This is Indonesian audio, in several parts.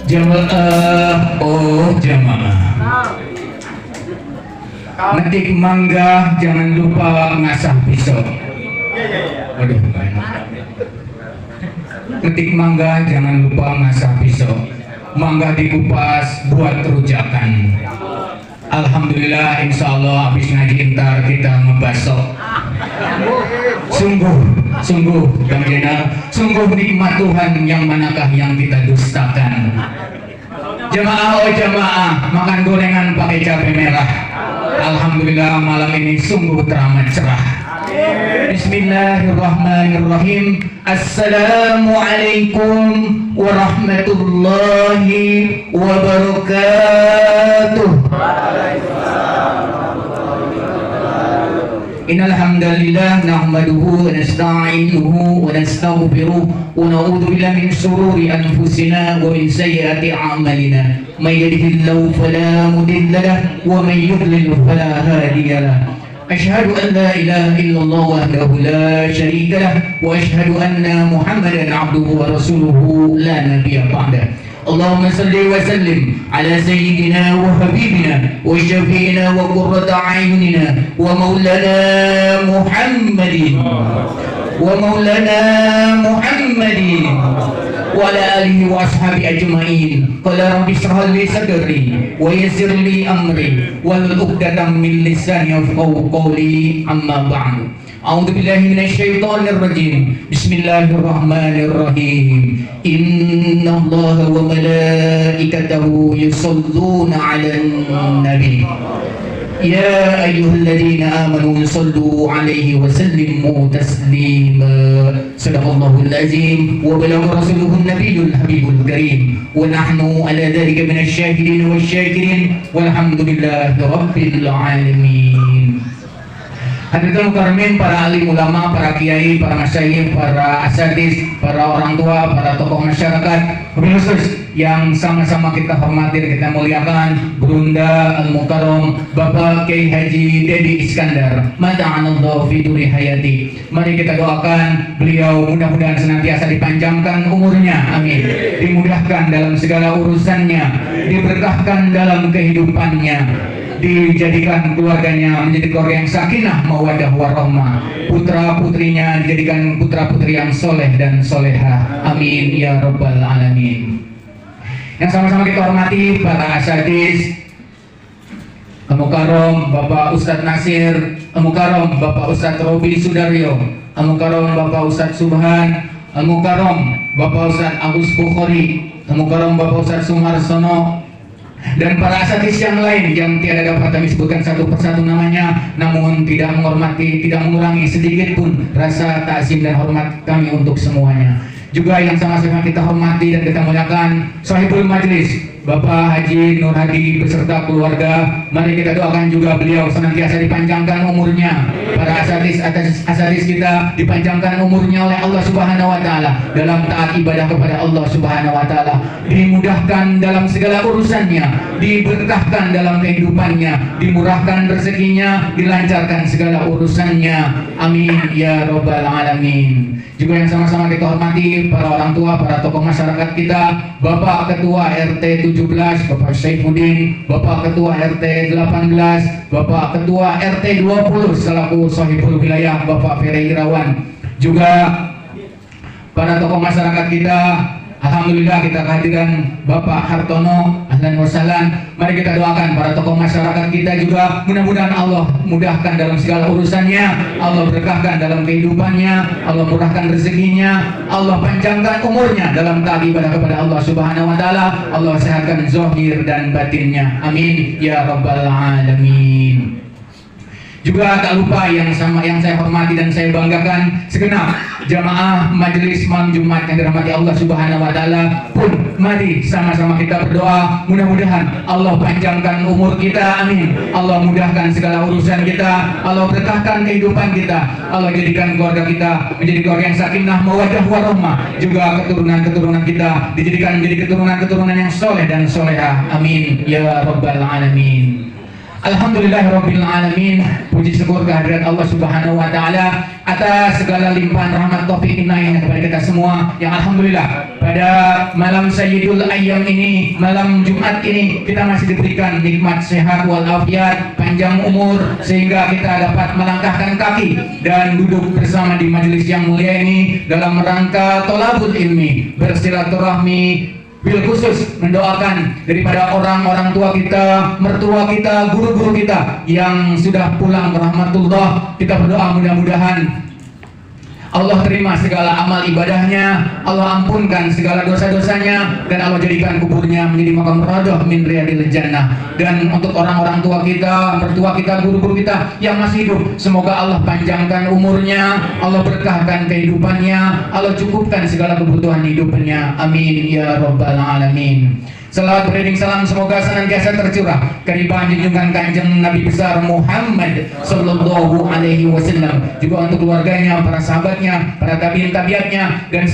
Jamaah, oh jamaah. Metik mangga jangan lupa ngasah pisau. Waduh, metik mangga jangan lupa ngasah pisau. Mangga dikupas buat rujakan. Alhamdulillah, insya Allah habis ngaji ntar kita ngebasok. Sungguh Bang Jenal, sungguh nikmat Tuhan yang manakah yang kita dustakan. Jamaah, oh jamaah, makan gorengan pakai cabai merah. Alhamdulillah malam ini sungguh teramat cerah. Bismillahirrahmanirrahim. Assalamualaikum warahmatullahi wabarakatuh. Innal hamdalillah nahmaduhu wa nasta'inuhu wa nastaghfiruh wa na'udzu billahi min shururi anfusina wa min sayyiati a'malina. May yahdihillahu fala mudilla lahu wa may yudlil fala hadiya lahu. Asyhadu an la ilaha illallah wahdahu la syarika lahu wa asyhadu anna Muhammadan 'abduhu wa rasuluhu la nabiyya ba'dahu. اللهم صل وسلم على سيدنا وحبيبنا وشفينا وقرة أعيننا ومولانا محمد وعلى آله وأصحابه أجمعين. قال رب اشرح لي صدري ويسر لي أمري واحلل عقدة من لساني يفقهوا قولي. أما بعد. A'udzu billahi minasyaitonir rajim. Bismillahirrahmanirrahim. Innallaha wa malaikatahu yusholluna 'alan nabi. Ya ayyuhalladzina amanu shallu 'alaihi wa sallimu taslima. Shadaqallahul azim wa balagha rasuluhun nabiyyul habibul karim. Wa nahnu 'ala dzalika minasyahidin wasyakirin walhamdulillahi rabbil alamin. Hadirin mukarramin, para alim ulama, para kiai, para masyayikh, para asatidz, para orang tua, para tokoh masyarakat, khusus yang sama-sama kita hormati dan kita muliakan, Bunda Al-Mukarram Bapak Kiai Haji Dedi Iskandar, mata'anallahu fi duri hayati. Mari kita doakan beliau mudah-mudahan senantiasa dipanjangkan umurnya, amin. Dimudahkan dalam segala urusannya, diberkahkan dalam kehidupannya, dijadikan keluarganya menjadi keluarga yang sakinah mawaddah warahmah, putra putrinya dijadikan putra putri yang soleh dan soleha, amin ya rabbal alamin. Yang sama-sama kita hormati para asatidz, Al-Mukarram Bapak Ustadz Nasir, Al-Mukarram Bapak Ustadz Robi Sudaryo, Al-Mukarram Bapak Ustadz Subhan, Al-Mukarram Bapak Ustadz Agus Bukhari, Al-Mukarram Bapak Ustadz Sumarsono, dan para asatidz yang lain yang tiada dapat kami sebutkan satu persatu namanya, namun tidak menghormati, tidak mengurangi sedikit pun rasa takzim dan hormat kami untuk semuanya. Juga yang sama-sama kita hormati dan kita muliakan Sahibul Majlis Bapak Haji Nur Hadi beserta keluarga. Mari kita doakan juga beliau senantiasa dipanjangkan umurnya. Para asatidz kita dipanjangkan umurnya oleh Allah Subhanahu wa taala dalam taat ibadah kepada Allah Subhanahu wa taala, dimudahkan dalam segala urusannya, diberkahkan dalam kehidupannya, dimurahkan rezekinya, dilancarkan segala urusannya, amin ya rabbal alamin. Juga yang sama-sama kita hormati para orang tua, para tokoh masyarakat kita, Bapak Ketua RT 17 Bapak Saifuddin, Bapak Ketua RT 18, Bapak Ketua RT 20 selaku Sahibul Wilayah Bapak Ferry Irawan. Juga para tokoh masyarakat kita, alhamdulillah kita kehadiran Bapak Hartono, ahlan wa sahlan. Mari kita doakan para tokoh masyarakat kita juga, mudah-mudahan Allah mudahkan dalam segala urusannya, Allah berkahkan dalam kehidupannya, Allah murahkan rezekinya, Allah panjangkan umurnya dalam taat ibadah kepada Allah Subhanahu wa taala, Allah sehatkan zahir dan batinnya, amin ya rabbal alamin. Juga tak lupa yang saya hormati dan saya banggakan, segenap jamaah majelis malam Jumat yang dirahmati Allah Subhanahu wa taala pun mari sama-sama kita berdoa, mudah-mudahan Allah panjangkan umur kita, amin. Allah mudahkan segala urusan kita, Allah berkahkan kehidupan kita, Allah jadikan keluarga kita menjadi keluarga yang sakinah mawaddah warahmah. Juga keturunan-keturunan kita dijadikan menjadi keturunan-keturunan yang soleh dan soleha, amin ya rabbal alamin. Alhamdulillahirabbil alamin. Puji syukur kehadirat Allah Subhanahu wa taala atas segala limpahan rahmat taufik inayah kepada kita semua yang alhamdulillah pada malam Sayyidul Ayyam ini, malam Jumat ini, kita masih diberikan nikmat sehat walafiat, panjang umur, sehingga kita dapat melangkahkan kaki dan duduk bersama di majelis yang mulia ini dalam rangka tolabul ilmi, bersilaturahmi, bil khusus mendoakan daripada orang-orang tua kita, mertua kita, guru-guru kita yang sudah pulang rahmatullah. Kita berdoa mudah-mudahan Allah terima segala amal ibadahnya, Allah ampunkan segala dosa-dosanya, dan Allah jadikan kuburnya menjadi makam radoh min riyadil jannah. Dan untuk orang-orang tua kita, mertua kita, guru-guru kita yang masih hidup, semoga Allah panjangkan umurnya, Allah berkahkan kehidupannya, Allah cukupkan segala kebutuhan hidupnya. Amin ya rabbal alamin. Salawat beriring salam semoga senantiasa tercurah keribahan junjungan kanjeng Nabi besar Muhammad sallallahu alaihi wasallam, juga untuk keluarganya, para sahabatnya, para tabiin tabiatnya, dan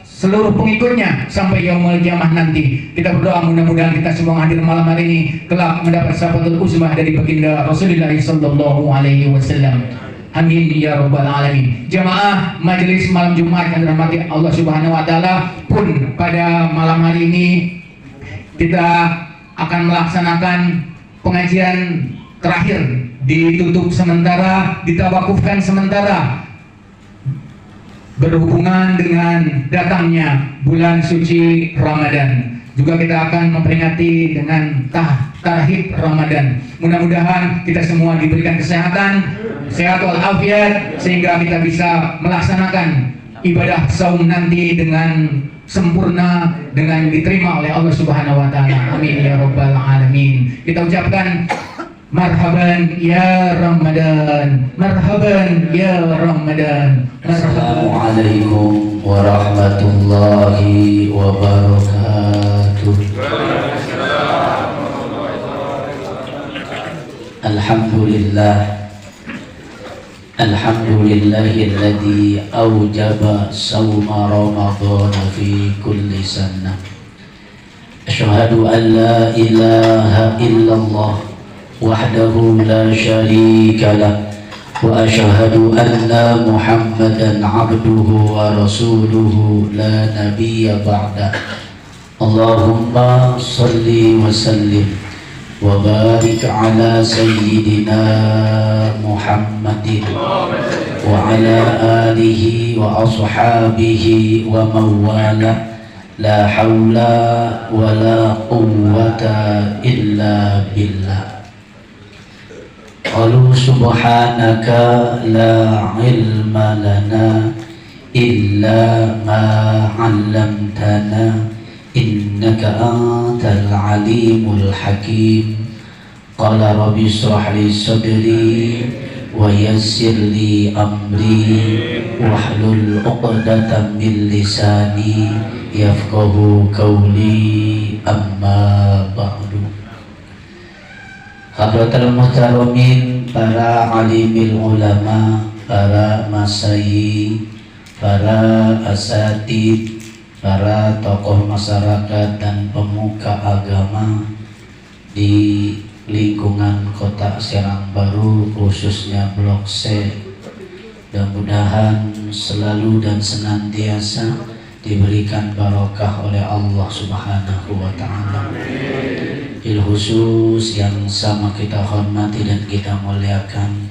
seluruh pengikutnya sampai yaumul kiamah nanti. Kita berdoa mudah-mudahan kita semua hadir malam hari ini kelak mendapat syafatul uzmah dari baginda Rasulullah sallallahu alaihi wasallam. Amin ya rabbal alamin. Jamaah majelis malam Jumat yang dirahmati Allah Subhanahu wa taala, pun pada malam hari ini kita akan melaksanakan pengajian terakhir, ditutup sementara, ditawakufkan sementara, berhubungan dengan datangnya bulan suci Ramadan. Juga kita akan memperingati dengan tarhib Ramadan. Mudah-mudahan kita semua diberikan kesehatan, sehat walafiat, sehingga kita bisa melaksanakan ibadah saum nanti dengan sempurna, dengan diterima oleh Allah Subhanahu wa taala. Amin ya rabbal alamin. Kita ucapkan marhaban ya Ramadan, marhaban ya Ramadan. Assalamualaikum warahmatullahi wabarakatuh. Alhamdulillah, alhamdulillahilladzi awjaba sawma ramadhana fi kulli sanah. Asyhadu an la ilaha illallah wahdahu la syarika lah, wa asyhadu anna Muhammadan abduhu wa rasuluhu la nabiyya ba'da. Allahumma salli wa sallim wa barik ala sayyidina Muhammadin wa ala alihi wa ashabihi wa mawala. La hawla wa la quwwata illa billah. Qalu subhanaka la ilma lana illa ma 'allamtana innaka antal alimul hakim. Qala rabbi shrah li sadri wa yassir li amri wahlul 'uqdatam min lisani yafqahu qawli, amma ba'du. Hadratul muhtaramin, para alimil ulama, para masai, para asatid, para tokoh masyarakat dan pemuka agama di lingkungan kota Serang Baru, khususnya Blok C, mudah-mudahan selalu dan senantiasa diberikan barokah oleh Allah Subhanahu wa ta'ala. Bil khusus yang sama kita hormati dan kita muliakan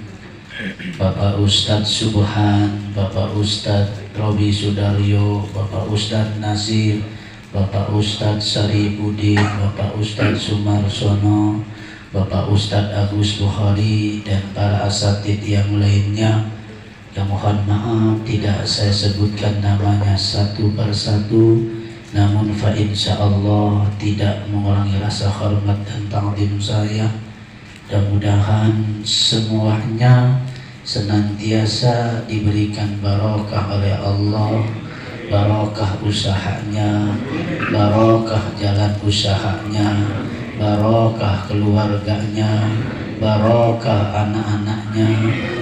Bapak Ustadz Subhan, Bapak Ustadz Robi Sudaryo, Bapak Ustadz Nasir, Bapak Ustadz Saripudin, Bapak Ustadz Sumarsono, Bapak Ustadz Agus Bukhari, dan para asatid yang lainnya. Yang mohon maaf tidak saya sebutkan namanya satu persatu, namun fa insyaallah tidak mengurangi rasa hormat dan takdim saya. Mudah-mudahan semuanya senantiasa diberikan barokah oleh Allah, barokah usahanya, barokah jalan usahanya, barokah keluarganya, barokah anak-anaknya,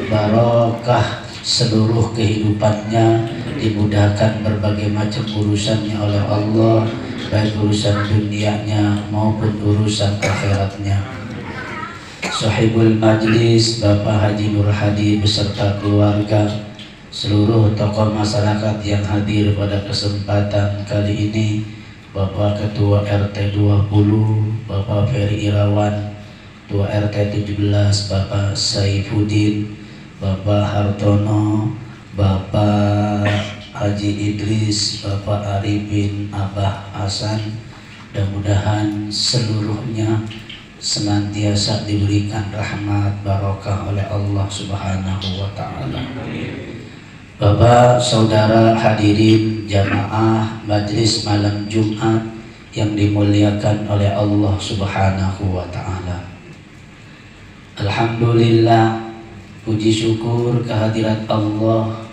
barokah seluruh kehidupannya, dimudahkan berbagai macam urusannya oleh Allah, baik urusan dunianya maupun urusan akhiratnya. Sahibul majlis Bapak Haji Nur Hadi beserta keluarga, seluruh tokoh masyarakat yang hadir pada kesempatan kali ini, Bapak Ketua RT 20, Bapak Ferry Irawan, Ketua RT 17, Bapak Saifuddin, Bapak Hartono, Bapak Haji Idris, Bapak Arifin, Abah Hasan. Mudah-mudahan seluruhnya senantiasa diberikan rahmat barokah oleh Allah Subhanahu wa Ta'ala. Bapak, saudara hadirin jamaah Majelis Malam Jumat yang dimuliakan oleh Allah Subhanahu wa Ta'ala. Alhamdulillah, puji syukur kehadirat Allah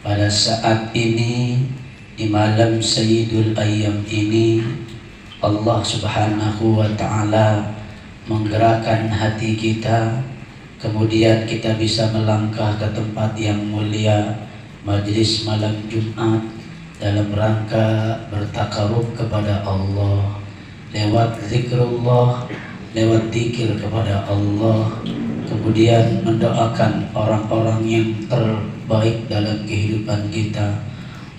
pada saat ini di malam Sayyidul Ayyam ini. Allah Subhanahu wa Ta'ala menggerakkan hati kita, kemudian kita bisa melangkah ke tempat yang mulia, Majelis Malam Jumat, dalam rangka bertakarub kepada Allah lewat zikrullah, lewat zikir kepada Allah, kemudian mendoakan orang-orang yang terbaik dalam kehidupan kita,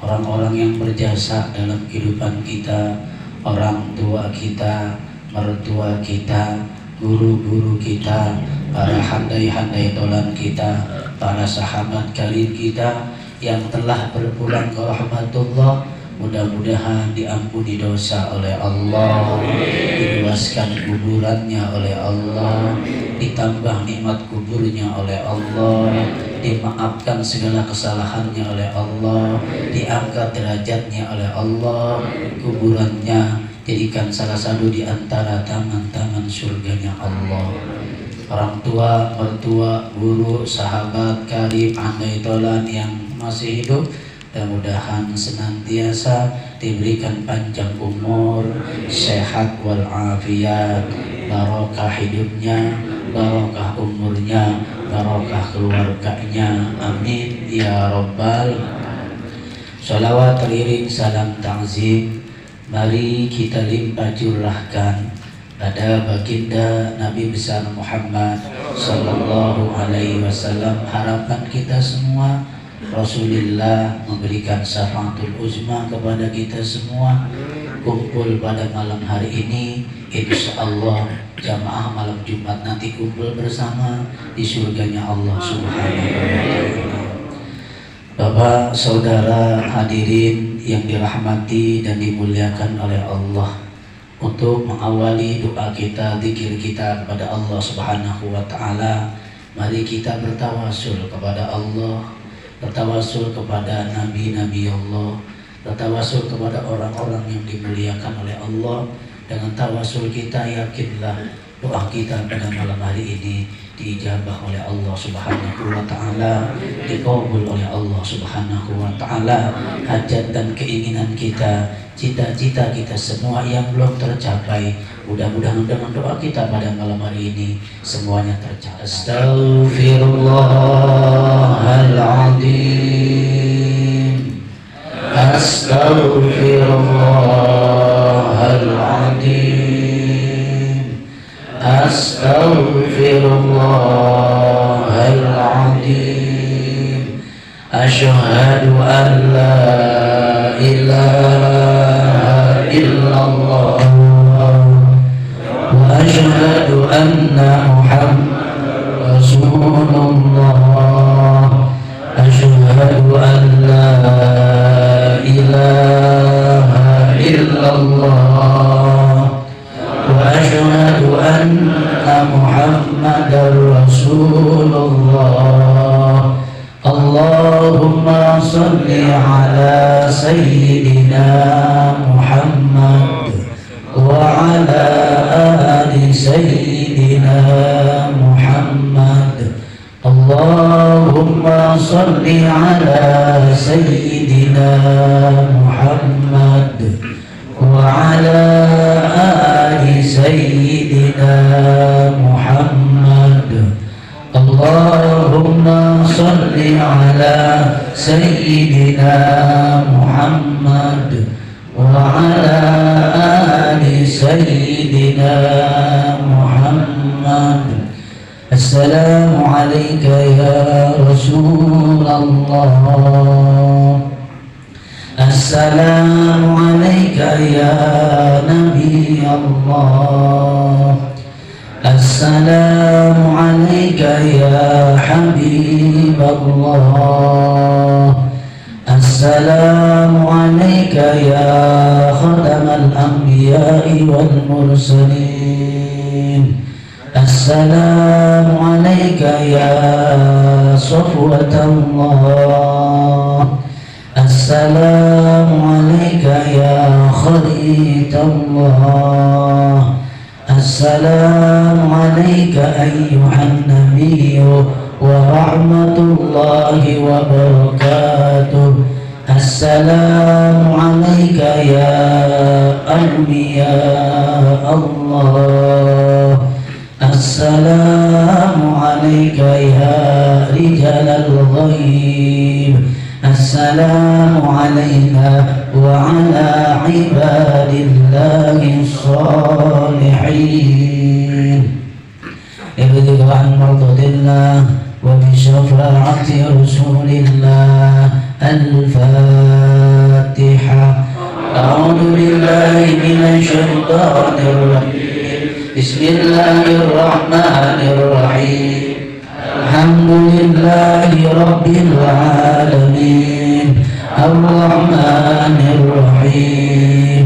orang-orang yang berjasa dalam kehidupan kita, orang tua kita, mertua kita, guru-guru kita, para handai-handai tolan kita, para sahabat karib kita yang telah berpulang ke rahmatullah. Mudah-mudahan diampuni dosa oleh Allah, diluaskan kuburannya oleh Allah, ditambah nikmat kuburnya oleh Allah, dimaafkan segala kesalahannya oleh Allah, diangkat derajatnya oleh Allah, kuburannya jadikan salah satu di antara taman-taman surganya Allah. Orang tua, mertua, guru, sahabat, karib, andai tolan yang masih hidup, mudah-mudahan senantiasa diberikan panjang umur, sehat walafiat, barokah hidupnya, barokah umurnya, barokah keluarganya, amin ya rabbal. Sholawat teriring salam ta'zim, mari kita limpah curahkan pada baginda Nabi besar Muhammad sallallahu alaihi wasallam. Harapan kita semua Rasulullah memberikan syafaatul uzma kepada kita semua. Kumpul pada malam hari ini, insya Allah jamaah malam Jumat nanti kumpul bersama di surganya Allah Subhanahu wa Ta'ala. Bapak, saudara hadirin yang dirahmati dan dimuliakan oleh Allah, untuk mengawali doa kita, zikir kita kepada Allah Subhanahu wa Ta'ala, mari kita bertawasul kepada Allah, bertawasul kepada nabi-nabi Allah, bertawasul kepada orang-orang yang dimuliakan oleh Allah. Dengan tawasul kita, yakinlah doa kita pada malam hari ini diijabah oleh Allah Subhanahu wa Ta'ala, dikabul oleh Allah Subhanahu wa Ta'ala. Hajat dan keinginan kita, cita-cita kita semua yang belum tercapai, mudah-mudahan dengan doa kita pada malam hari ini semuanya tercapai. Astaghfirullahaladzim, astaghfirullahaladzim, astaghfirullahaladzim. Asyhadu an la ilaha illallah wa asyhadu anna Muhammadar Rasulullah. Asyhadu an la ilaha illallah wa asyhadu anna Muhammadar Rasulullah. Allahumma salli ala sayyidina Muhammad wa ala ali sayyidina Muhammad. Allahumma salli ala sayyidina Muhammad wa ala ali sayyidina Muhammad. Allahumma salli ala sayyidina Muhammad wa ala ali sayyidina Muhammad. السلام عليك يا رسول الله السلام عليك يا نبي الله السلام عليك يا حبيب الله السلام عليك يا ختم الأنبياء والمرسلين السلام عليك يا صفوة الله السلام عليك يا خليل الله السلام عليك أيها النبي ورحمة الله وبركاته السلام عليك يا أنبياء الله السلام عليك يا رجال الغيب السلام علينا وعلى عباد الله الصالحين ابتغاء عن مرضات الله وبشفاعة رسول الله الفاتحة أعوذ بالله من الشيطان الرجيم بسم الله الرحمن الرحيم الحمد لله رب العالمين الرحمن الرحيم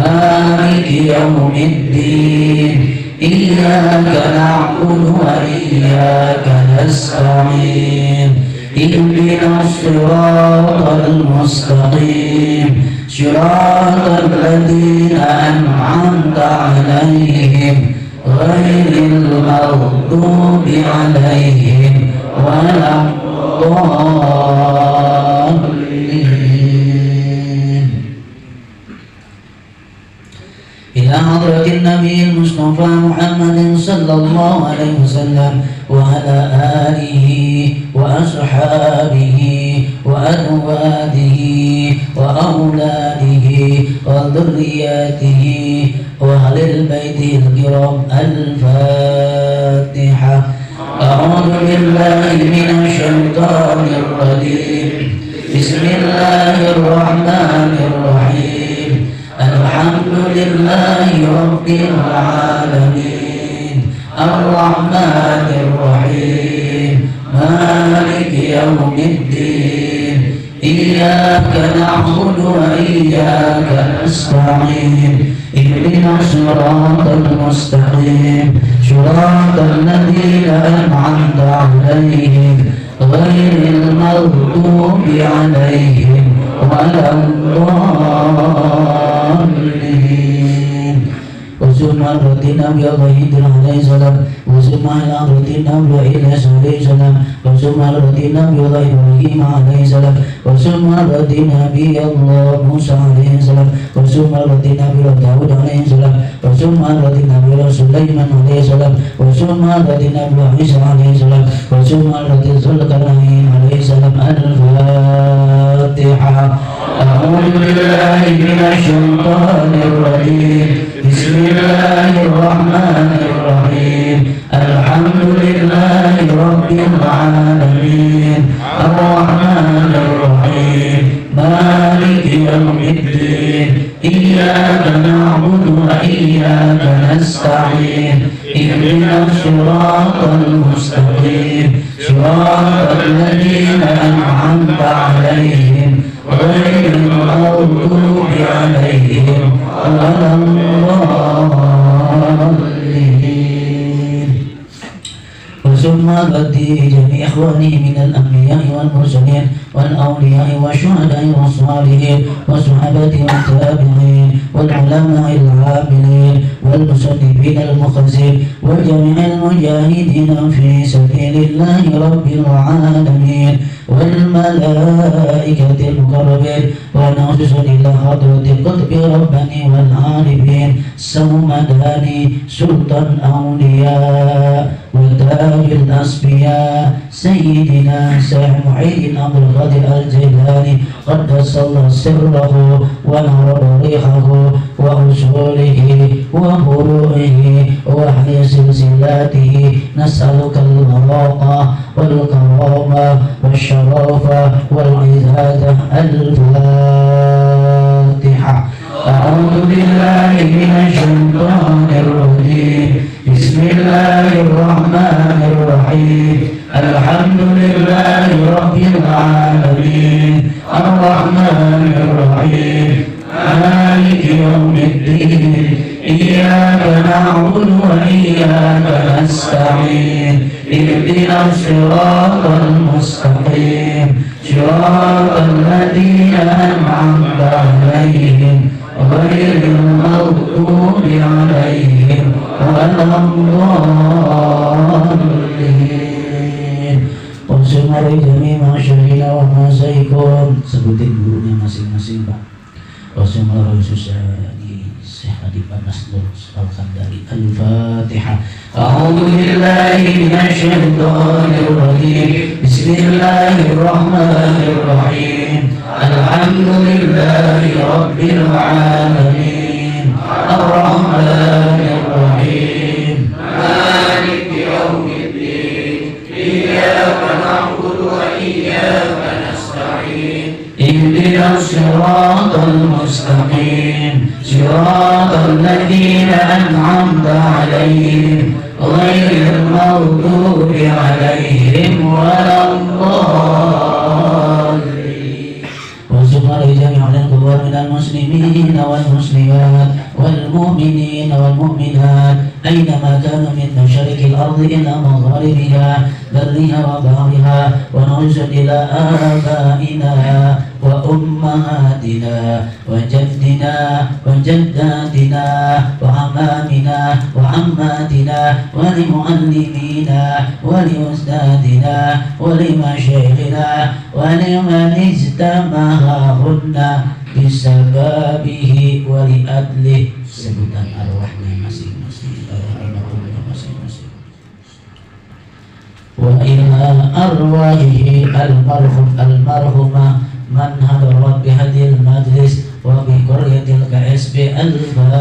مالك يوم الدين إياك نعبد وإياك نستعين اهدنا الصراط المستقيم صراط الذين أنعمت عليهم غير المغضوب عليهم ولا الضالين إلى حضرة النبي المصطفى محمد صلى الله عليه وسلم وعلى آله وأصحابه وأزواجه وأولاده وذرياته وأهل البيت الكرام الفاتحة أعوذ بالله من الشيطان الرجيم بسم الله الرحمن الرحيم الحمد لله رب العالمين الرحمن الرحيم مالك يوم الدين إياك نعبد وإياك نستعين اهدنا الصراط المستقيم صراط الذين أنعمت عليهم غير المغضوب عليهم ولا الضالين وثم ردنا بأبيض عليه السلام وثم على ردنا بإلياس عليه السلام وثم ردنا بإبراهيم عليه السلام وثم ردنا بالله موسى عليه السلام وثم ردنا بداود عليه السلام وثم ردنا بسليمان عليه السلام وثم ردنا بعيسى عليه السلام وثم ردنا ذوالقرنين عليه السلام الفاتحة أعوذ بالله من الشيطان الرجيم بسم الله الرحمن الرحيم الحمد لله رب العالمين الرحمن الرحيم مالك يوم الدين إياك نعبد وإياك نستعين اهدنا الصراط المستقيم صراط الذين أنعمت عليهم غير المغضوب عليهم ولا الضالين وثم بدي جميع إخواني من الأنبياء والمرسلين والأولياء والشهداء والصالحين والصحابة والتابعين والعلماء العاملين والمصنفين المخلصين وجميع المجاهدين في سبيل الله رب العالمين والملائكة المقربين ونخصص إلى حضرة القطب رباني والعارفين سومداني سلطان أولياء وتاج الأصفياء سيدنا سيد معين أبو القادر الجيلاني قدس الله سره ونور ريحه وأصوله وفروعه وأهل سلسلاته نسألك البراءة والكرامة والشرافة والعزازة. الفاتحة. أعوذ بالله من الشيطان الرجيم. بسم الله الرحمن الرحيم. الحمد لله رب العالمين الرحمن الرحيم مالك يوم الدين إياك نعبد وإياك نستعين اهدنا الصراط المستقيم صراط الذين أنعمت عليهم غير المغضوب عليهم ولا الضالين. Konsumari jami masyarakat wa masyaikum. Sebutin gurunya masing-masing Pak. Konsumari Susani Syekh Adi Panas Al-Khandari. Al-Fatihah. A'udzu billahi minasyaitonir rajim. Bismillahirrahmanirrahim. Alhamdulillahi rabbil alamin. Ar-Rahmanir Rahim. Maliki yaumiddin. Iyyaka na'budu wa iyyaka nasta'in. Ihdinas siratal mustaqim. Siratal ladzina an'amta 'alaihim ghairil maghdubi 'alaihim waladdallin. Warzuqna jami'al qubur minal muslimin wal muslimat wal mu'minin wal mu'minat أينما كانوا من مشارق الأرض إلى مغاربها برها وبحرها ونعوذ إلى آبائنا وأمهاتنا وجدنا وجداتنا وعمامنا وعماتنا ولمعلمينا ولأستاذنا ولمشايخنا ولمن اجتمعهن بسببه ولأجله. Sebutan arwahnya masing-masing. Wa ila arwahihi al-marhumah man hadarat bihadil majlis wa bi qaryatil KSB. Al-Fatihah.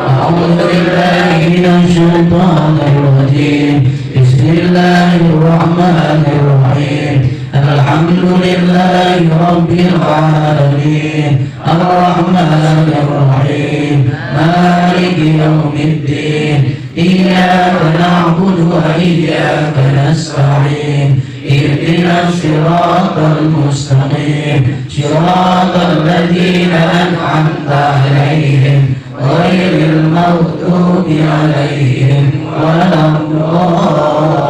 A'udzu billahi minasy syaithanir rajim. Bismillahirrahmanirrahim. Alhamdulillahi rabbil alamin. Ar-Rahmanir Rahim. Maliki yaumiddin. Iyyaka na'budu wa iyyaka nasta'in. Ihdinas siratal mustaqim. Siratal ladzina an'amta 'alaihim ghairil maghdubi 'alaihim waladdallin.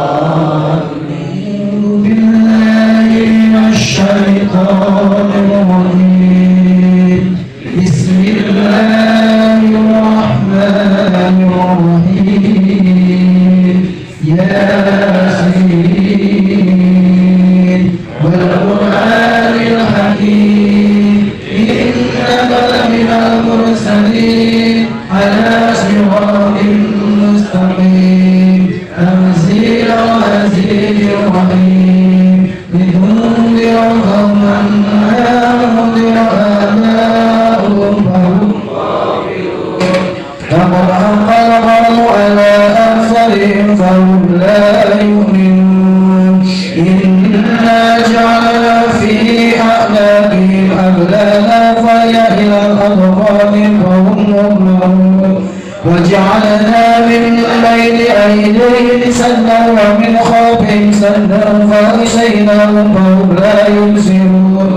Bismillahirrahmanirrahim. Bismillahirrahmanirrahim. Yasin wal Qur'anil hakim. Innaka laminal mursalin ala siratin mustaqim. Tanzilal azizir rahim. لتنذر قوما ما أنذر آباؤهم فهم غافلون. لقد أنقلبوا على أبصارهم فهم لا يؤمنون. إنا جعلنا في أعناقهم أغلالا فهي إلى الأذقان فهم مغمرون. وجعلنا من بين أيديهم سدا ومن خلفهم سدا فأغشيناهم فهم لا يبصرون.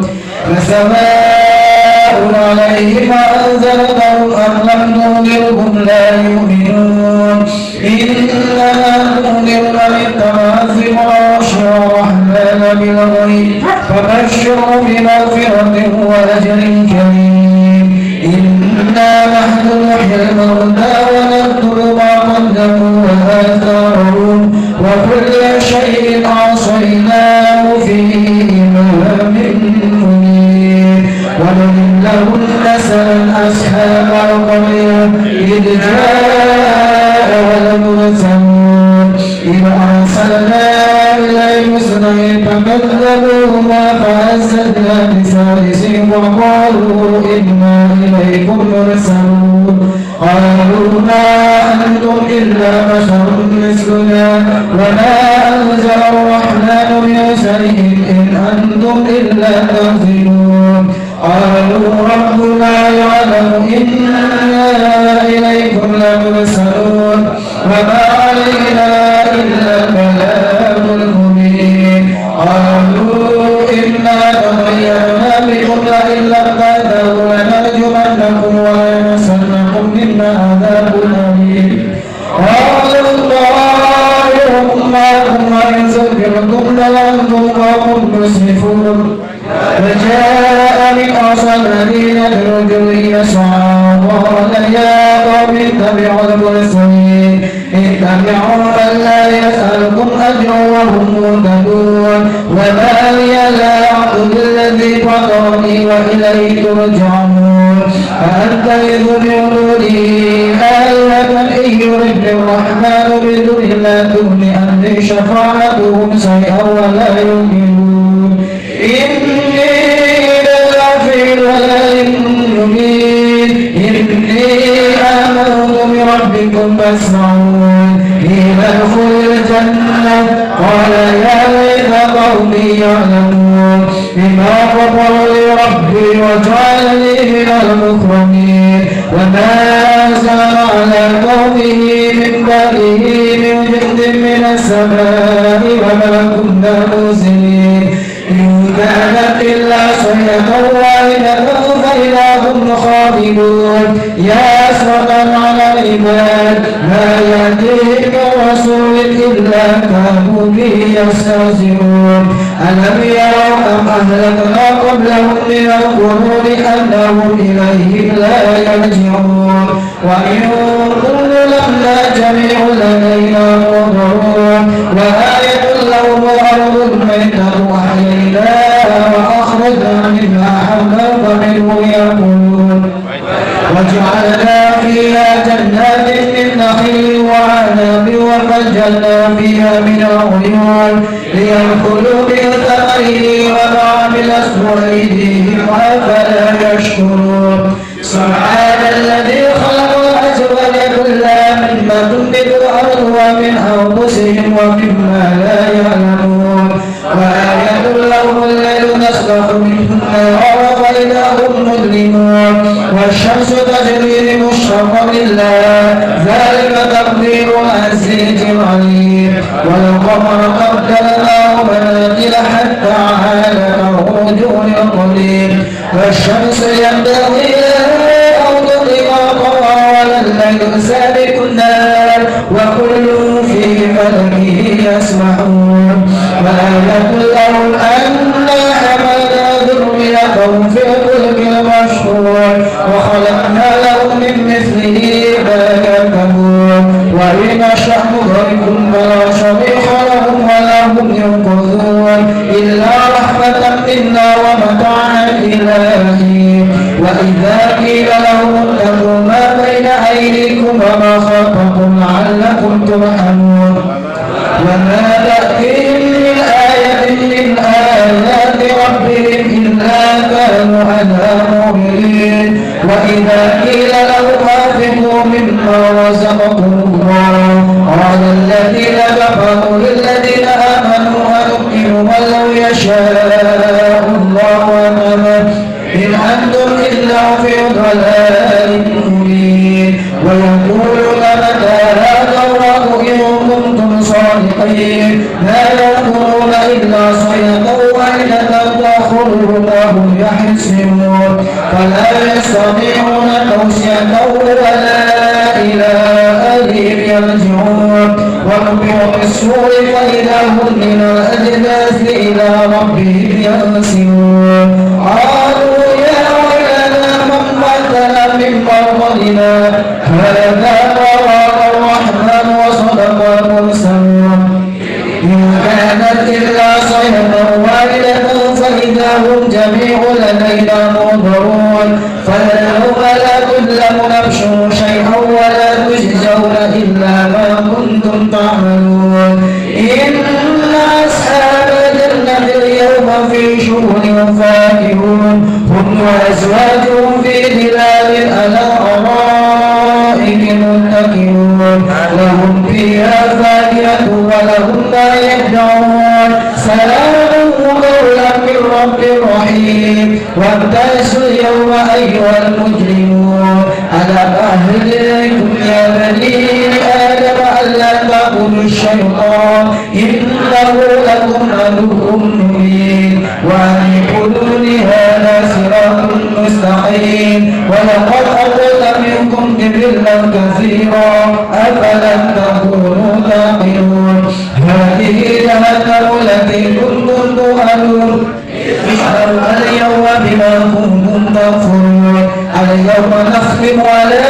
فسواء عليهم أنذرتهم أم لم تنذرهم لا يؤمنون. إنما تنذر من اتبع الذكر وخشي الرحمن بالغيب فبشره بمغفرة وأجر كريم. إنا نحن نحيي الموتى ونكتب ما قدموا وآثارهم وكل شيء أحصيناه في إمام مبين. ومن لهن سأل أصحاب القرية إذ جاء المرسلون إذ أرسلنا إليهم اثنين فكذبوهما فأزلنا بثالث وقالوا إنا إليكم مرسلون قالوا ما أنتم إلا بشر مثلنا وما أنزل الرحمن من شيء إن أنتم إلا تكذبون قالوا ربنا يعلم إنا إليكم لمرسلون وما علينا إلا البلاغ المبين قالوا إنا تطيرنا بكم لئن لم تنتهوا لنرجمنكم وليمسنكم منا عذاب أليم قالوا طائركم معكم وإن ذكرتم لأنتم قوم مسرفون فجاء من أقصى المدينة رجل يسعى قال يا قوم اتبعوا المرسلين اتبعوا من لا يسألكم أجرا وهم مهتدون وما لي لا أعبد الذي فطرني وإليه ترجعون أأتخذ من دونه آلهة إن يردني الرحمن بضر لا تغن عني شفاعتهم شيئا ولا يؤمنون إني لغفر ضلال مبين إني آمنت بربكم فاسمعون قيل ادخل الجنة قال يا ليت قومي يعلمون بما غفر لي ربي وجعلني من المكرمين وما أنزل على قومه من بعده من جند من السماء وما كنا منزلين إن كانت إلا صيحة واحدة فإذا هم خالدون يا أسرة على العباد ما يأتيهم من رسول إلا كانوا به يستهزئون ألم يروا كم أهلكنا قبلهم من القرون أنهم إليهم لا يرجعون وإن كل لما جميع لدينا محضرون وآية لهم الأرض الميتة أحييناها وأخرجنا منها حبا فمنه يأكلون وجعلنا فيها جنات من نخيل وعنب وفجرنا فيها من العيون ليأكلوا من ثمره وما عملته أيديهم أفلا يشكرون سبحان الذي خلق الأزواج كلها مما تنبت الأرض ومن أنفسهم ومما لا يعلمون وآية لهم الليل نسلخ منه النهار فإذا هم مظلمون والشمس تجري لمشتق لله ذلك تقدير العزيز العليم والقمر قدرناه منازل حتى عاد كالرجل القديم والشمس ينبغي لها أن تطلق قمرا ولا الليل سابق النهار وكل في فلكه يسبحون وآية لهم أنا حملنا ذريتهم في الفلك المشحون وخلقنا لهم من مثله ما يركبون وإن نشأ نغرقهم فلا صريخ لهم ولا هم ينقذون إلا رحمة منا ومتاعا إلى حين وإذا قيل لهم اتقوا ما بين أيديكم وما خلفكم لعلكم ترحمون وما تأتيهم من آية من آيات ربهم إلا كانوا عنها معرضين وإذا قيل لهم أنفقوا مما رزقكم الله قال الذين كفروا للذين آمنوا أنؤمن من لو يشاء الله أمامه إن أنتم إلا في ضلال مبين ويقولون متى هذا الله إن كنتم صادقين لا يقولون إلا صيحة واحدة تأخذهم وهم يحسبون فلا يستطيعون توصية ولا إلى أهلهم يرجعون ونفخ في الصور فإذا هم من الأجداث إلى ربهم ينسلون قالوا يا ويلنا من قتل من مرضنا هذا قرار الرحمن وصدق المرسلون إن كانت إلا صيحة واحدة فإذا هم جميع لدينا محضرون فلا اليوم لا تظلم نفس شيئا ولا تجزون إلا ما كنتم تعملون إن أصحاب الجنة اليوم في شغل فاكهون هم وأزواجهم في ظلال على الأرائك متكئون لهم فيها فاكهة ولهم ما يدعون سلام قولا من رب رحيم وامتازوا اليوم أيها المجرمون ألم أهل إليكم يا بني آدم ألا تعبدوا الشيطان إنه لكم عدو مبين وأن اعبدوني هذا صراط مستقيم ولقد أضل منكم جبلا كثيرا أفلم تكونوا تعقلون هذه جهنم التي كنتم توعدون احذروا اليوم بما كنتم تكفرون اليوم نختم على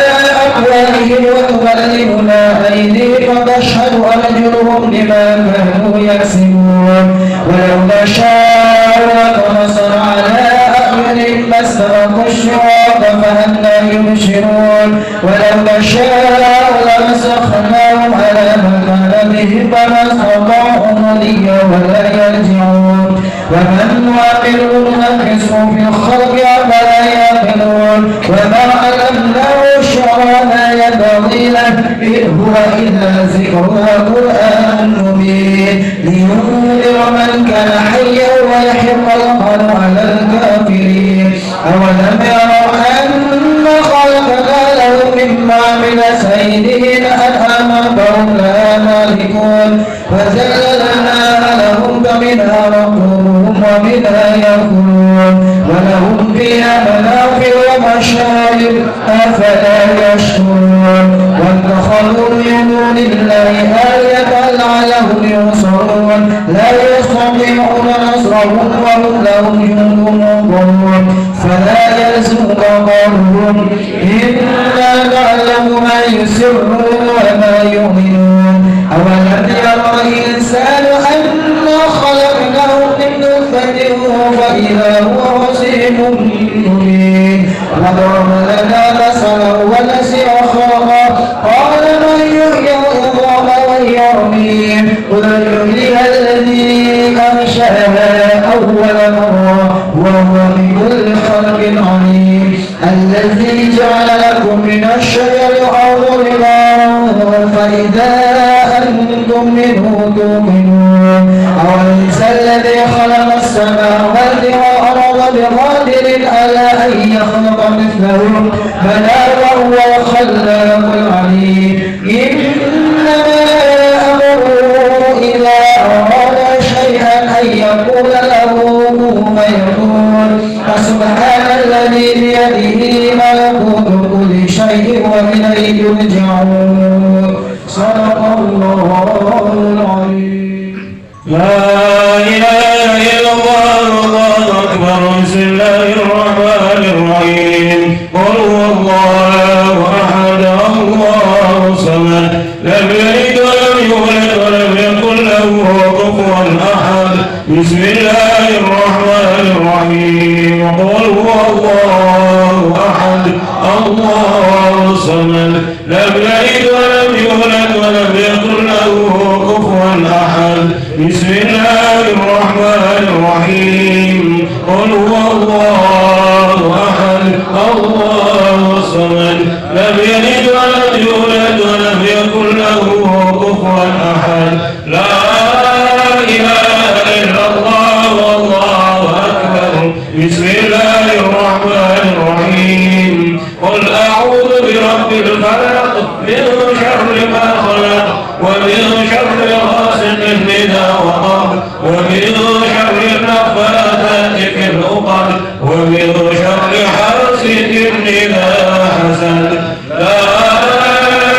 أفواههم وتكلمنا أيديهم وتشهد أرجلهم بما كانوا يكسبون ولو نشاء لطمسنا على أعينهم فاستبقوا الشراط فأنى يبصرون ولو نشاء لمسخناهم على مكانتهم فما استطاعوا مضيا ولا يرجعون ومن نعمره ننكسه في الخلق أفلا يعقلون وما علمناه الشعر ما ينبغي له إن هو إلا ذكر وقرآن مبين لينذر من كان حيا ويحق القول على الكافرين أولم يروا أن خلقنا لهم مما عملت أيدينا أنعاما فهم لها مالكون وذللناها لهم فمنها ركوبهم ومنها يأكلون ولهم فيها منافع ومشارب أفلا يشكرون واتخذوا من دون الله آلهة لعلهم ينصرون لا يستطيعون نصرهم وهم لهم جند منصرون فلا يلزمك قولهم إنا نعلم ما يسرون وما يؤمنون أولم يرى الإنسان أنا خلقناه من نطفة فإذا هو خصيم مبين وضرب لنا مثلا ونسي خلقه قال من يحيي العظام وهي رميم قل يحييها الذي أنشأها أول مرة وهو بكل خلق عليم الذي جعل لكم من الشجر الأخضر نارا فإذا أنتم منه توقنون أوليس الذي خلق السماوات والأرض بقادر على أن يخلق مثلهم بلى وهو الخلاق العليم إنما أمره إذا أراد شيئا أن يقول له كن فيكون فسبحان الذي بيده ملكوت كل شيء وإليه يرجعون صدق الله العظيم لا إله إلا الله والله أكبر بسم الله الرحمن الرحيم قل هو الله أحد الله الصمد لم يلد ولم يولد ولم يكن له كفوا أحد بسم الله الرحمن الرحيم قل هو الله أحد الله الصمد لم يلد ولم يولد ولم يكن له كفوا أحد بسم الله الرحمن الرحيم قل هو الله أحد الله الصمد لم يلد ولم يولد ولم يكن له كفوا أحد لا إله إلا الله والله أكبر بسم الله الرحمن الرحيم قل أعوذ برب الفلق من شر ما خلق ومن شر غاسق إذا وقب ومن شر النفاثات في العقد ومن شر حاسد إذا حسد لا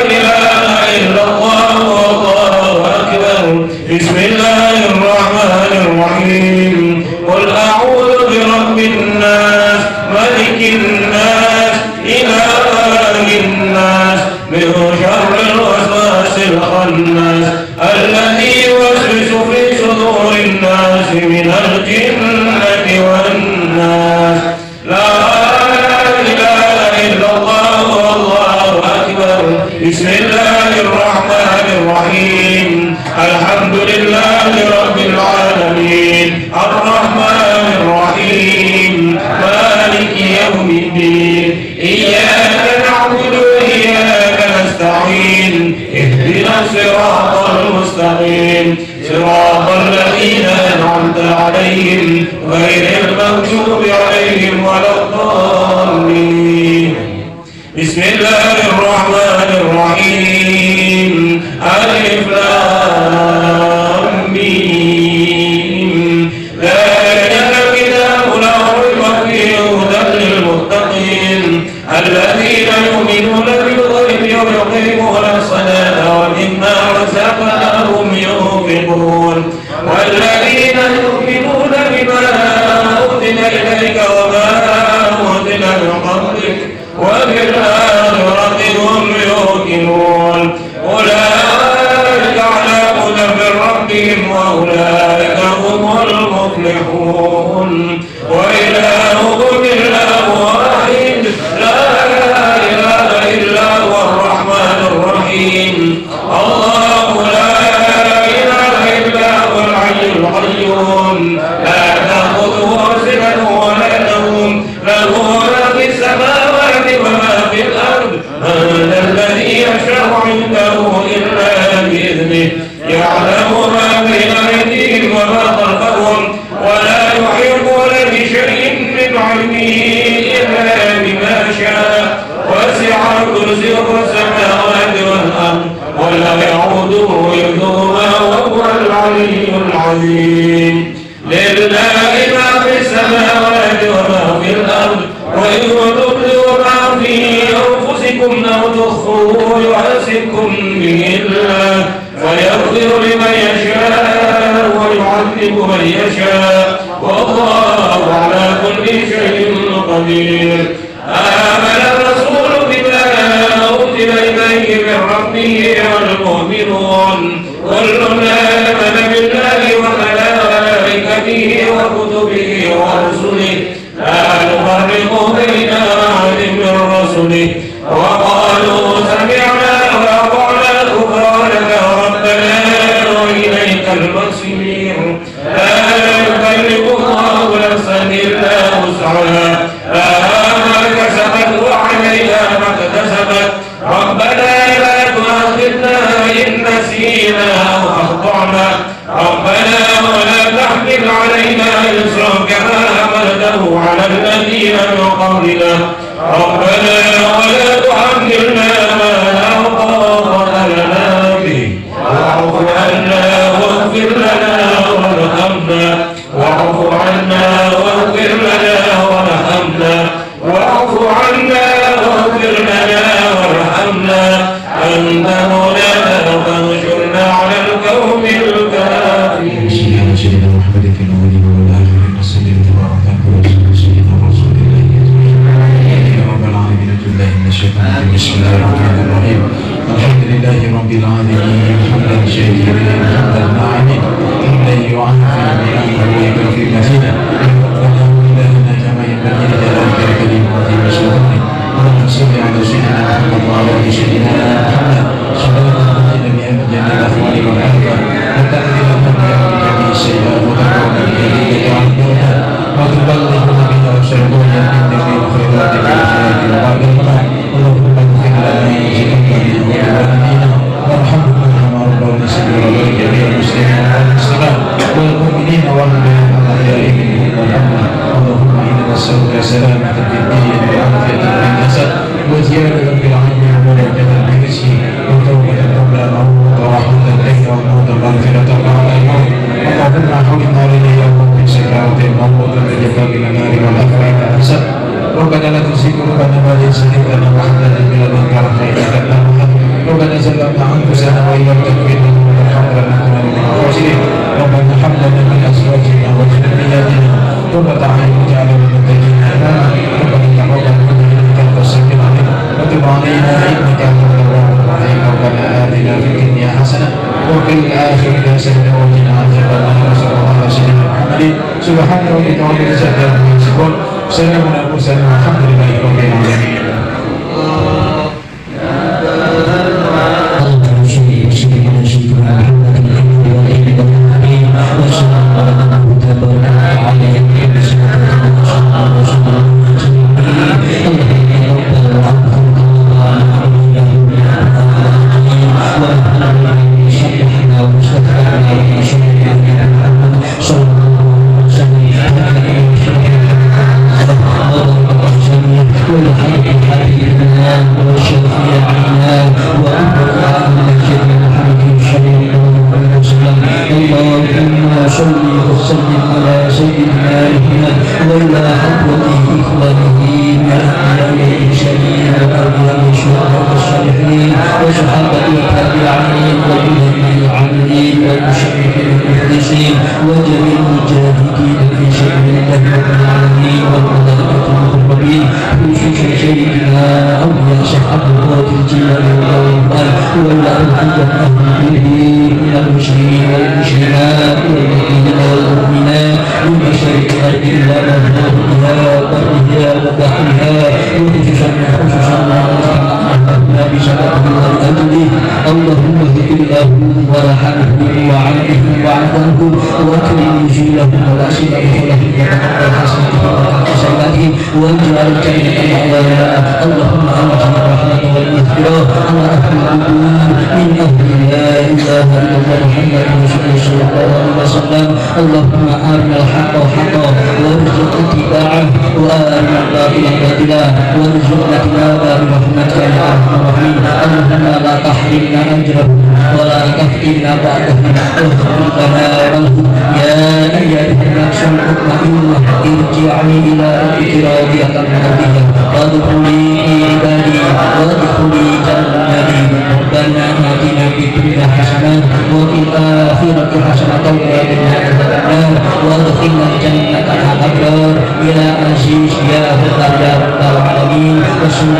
إله إلا الله والله أكبر بسم الله الرحمن الرحيم قل أعوذ برب الناس ملك الناس إله الناس من شر الوسواس الخناس الذي يوسوس في صدور الناس إياك نعبد وإياك نستعين اهدنا الصراط المستقيم صراط الذين أنعمت عليهم غير المغضوب عليهم ولا الضالين. بسم الله الرحمن الرحيم. ألف لام ميم. ذلك الكتاب لا ريب فيه هدى للمتقين الذين يؤمنون بالغيب ويقيمون الصلاة ومما رزقناهم ينفقون والذين يؤمنون بما أنزل إليك وما أنزل من قبلك وبالآخرة هم يوقنون أولئك على هدى من ربهم وأولئك هم المفلحون. وإلهكم إله واحد لا إله إلا هو الرحمن الرحيم. الله لا إله إلا هو الحي القيوم لا تأخذه سنة ولا نوم له ما في السماوات وما في الأرض من الذي يشفع عنده إلا بإذنه يعلم ما بين أيديهم وما خلفهم ولا يحيطون بشيء من علمه إلا بما شاء وسع كرسيه السماوات والأرض ولا يعوده حفظهما وهو العلي العظيم. لله ما في السماوات وما في الأرض وإن تبدوا ما في أنفسكم أو تخفوه يحاسبكم به الله فيغفر لمن يشاء ويعذب من يشاء والله على كل شيء قدير. آمن الرسول بما أنزل إليه من ربه والمؤمنون كل آمن بالله وملائكته وكتبه ورسله لا نفرق بين أحد من رسله وقالوا سمعنا وأطعنا غفرانك ربنا وإليك المصير. لا يكلف الله نفسا إلا وسعها لها ما كسبت وعليها ما اكتسبت ربنا لا تؤاخذنا إن نسينا أو أخطأنا ربنا ولا تحمل علينا إصرا كما حملته على الذين من قبلنا ربنا ولا تحملنا ما لا طاقة لنا به واعف عنا واغفر لنا وارحمنا واعف عنا واغفر لنا وارحمنا واعف عنا واغفر لنا وارحمنا أنت مولانا فانصرنا على القوم الكافرين. سيدنا محمد في الأولين والآخرين وسلم تبارك وتعالى سيدنا رسول الله يا رب العالمين بالله من الشيطان الرجيم. بسم الله الرحمن الرحيم. الحمد لله رب العالمين حمدا شاكرا حمدا ناعما حمدا يعافي نعمه ويكفي مزيدا ربنا وإلهنا كما ينبغي لجلالك الكريم وعظيم سلطانك. اللهم صل على سيدنا محمد وعلى ال سيدنا محمد صلاة تنجينا بها من جميع الأهوال والآفات وتأتي لنا بها من جميع السيئات وتقربنا بها إلى الموتى وتبلغنا بها أبصر الدنيا من جميع الخيرات في الحياة وبعد الممات. اللهم اغفر لنا وذنوبنا ووالدينا وارحمنا كما ربونا صغيرا ولجميع المسلمين والمسلمات والمؤمنين والمؤمنات الأحياء منهم والأموات. اللهم إنا نسألك سلامة في الدين وعافية في الجسد وزيادة في العلم وبركة في الرزق وتوبة قبل الموت ورحمة إليه والموت مغفرة بعد الموت. اللهم حولنا إليه من سكرات الموت وجفاف النار والأفعال الحسن. ربنا لا تزغ قلوبنا بعد إذ هديتنا وهب لنا من لدنك رحمة إنك أنت الوهاب. ربنا ظلمنا أنفسنا وإن لم تغفر لنا وترحمنا لنكونن من الخاسرين. ربنا هب لنا من أزواجنا وذرياتنا قرة أعين واجعلنا للمتقين إماما. ربنا تقبل منا إنك أنت السميع العليم وتب علينا إنك أنت التواب الرحيم. ربنا آتنا في الدنيا حسنة وفي الآخرة حسنة وقنا عذاب النار. صلى الله على سيدنا محمد سبحان ربك رب العزة عما يصفون سلام على المرسلين والحمد لله رب العالمين. Allah وإلى الحجة أهله من المشركين والمشركات والمؤمنين والمؤمنات من مشارق الأرض إلى مغربها وبرها وبحرها وخصوصا بشرفه والأجله اللهم اغفر له وارحمه وعافه واعف عنه واكرم نزوله واسع نزوله وتقبل حسنته وتحت سيئاته واجعل الجنة مأواه اللهم أنزل الرحمة والمغفرة على أهل القبور من أهل لا إله إلا الله محمد رسول الله صلى الله عليه وسلم اللهم أرنا الحق حقا وارزقنا اتباعه وأرنا الباطل باطلا وارزقنا اتباعه برحمتك يا أرحم الراحمين اللهم لا تحرمنا أجره ولا تفتنا بعده واغفر لنا وله يا أيها النفس المطمئنة ارجعي إلى ربك راضية مرضية وادخلي في عبادي وادخلي جنتي ربنا آتنا في الدنيا حسنة وفي الآخرة حسنة وقنا عذاب النار وادخلنا الجنة مع الأبرار يا عزيز يا غفار يا رب العالمين وصلى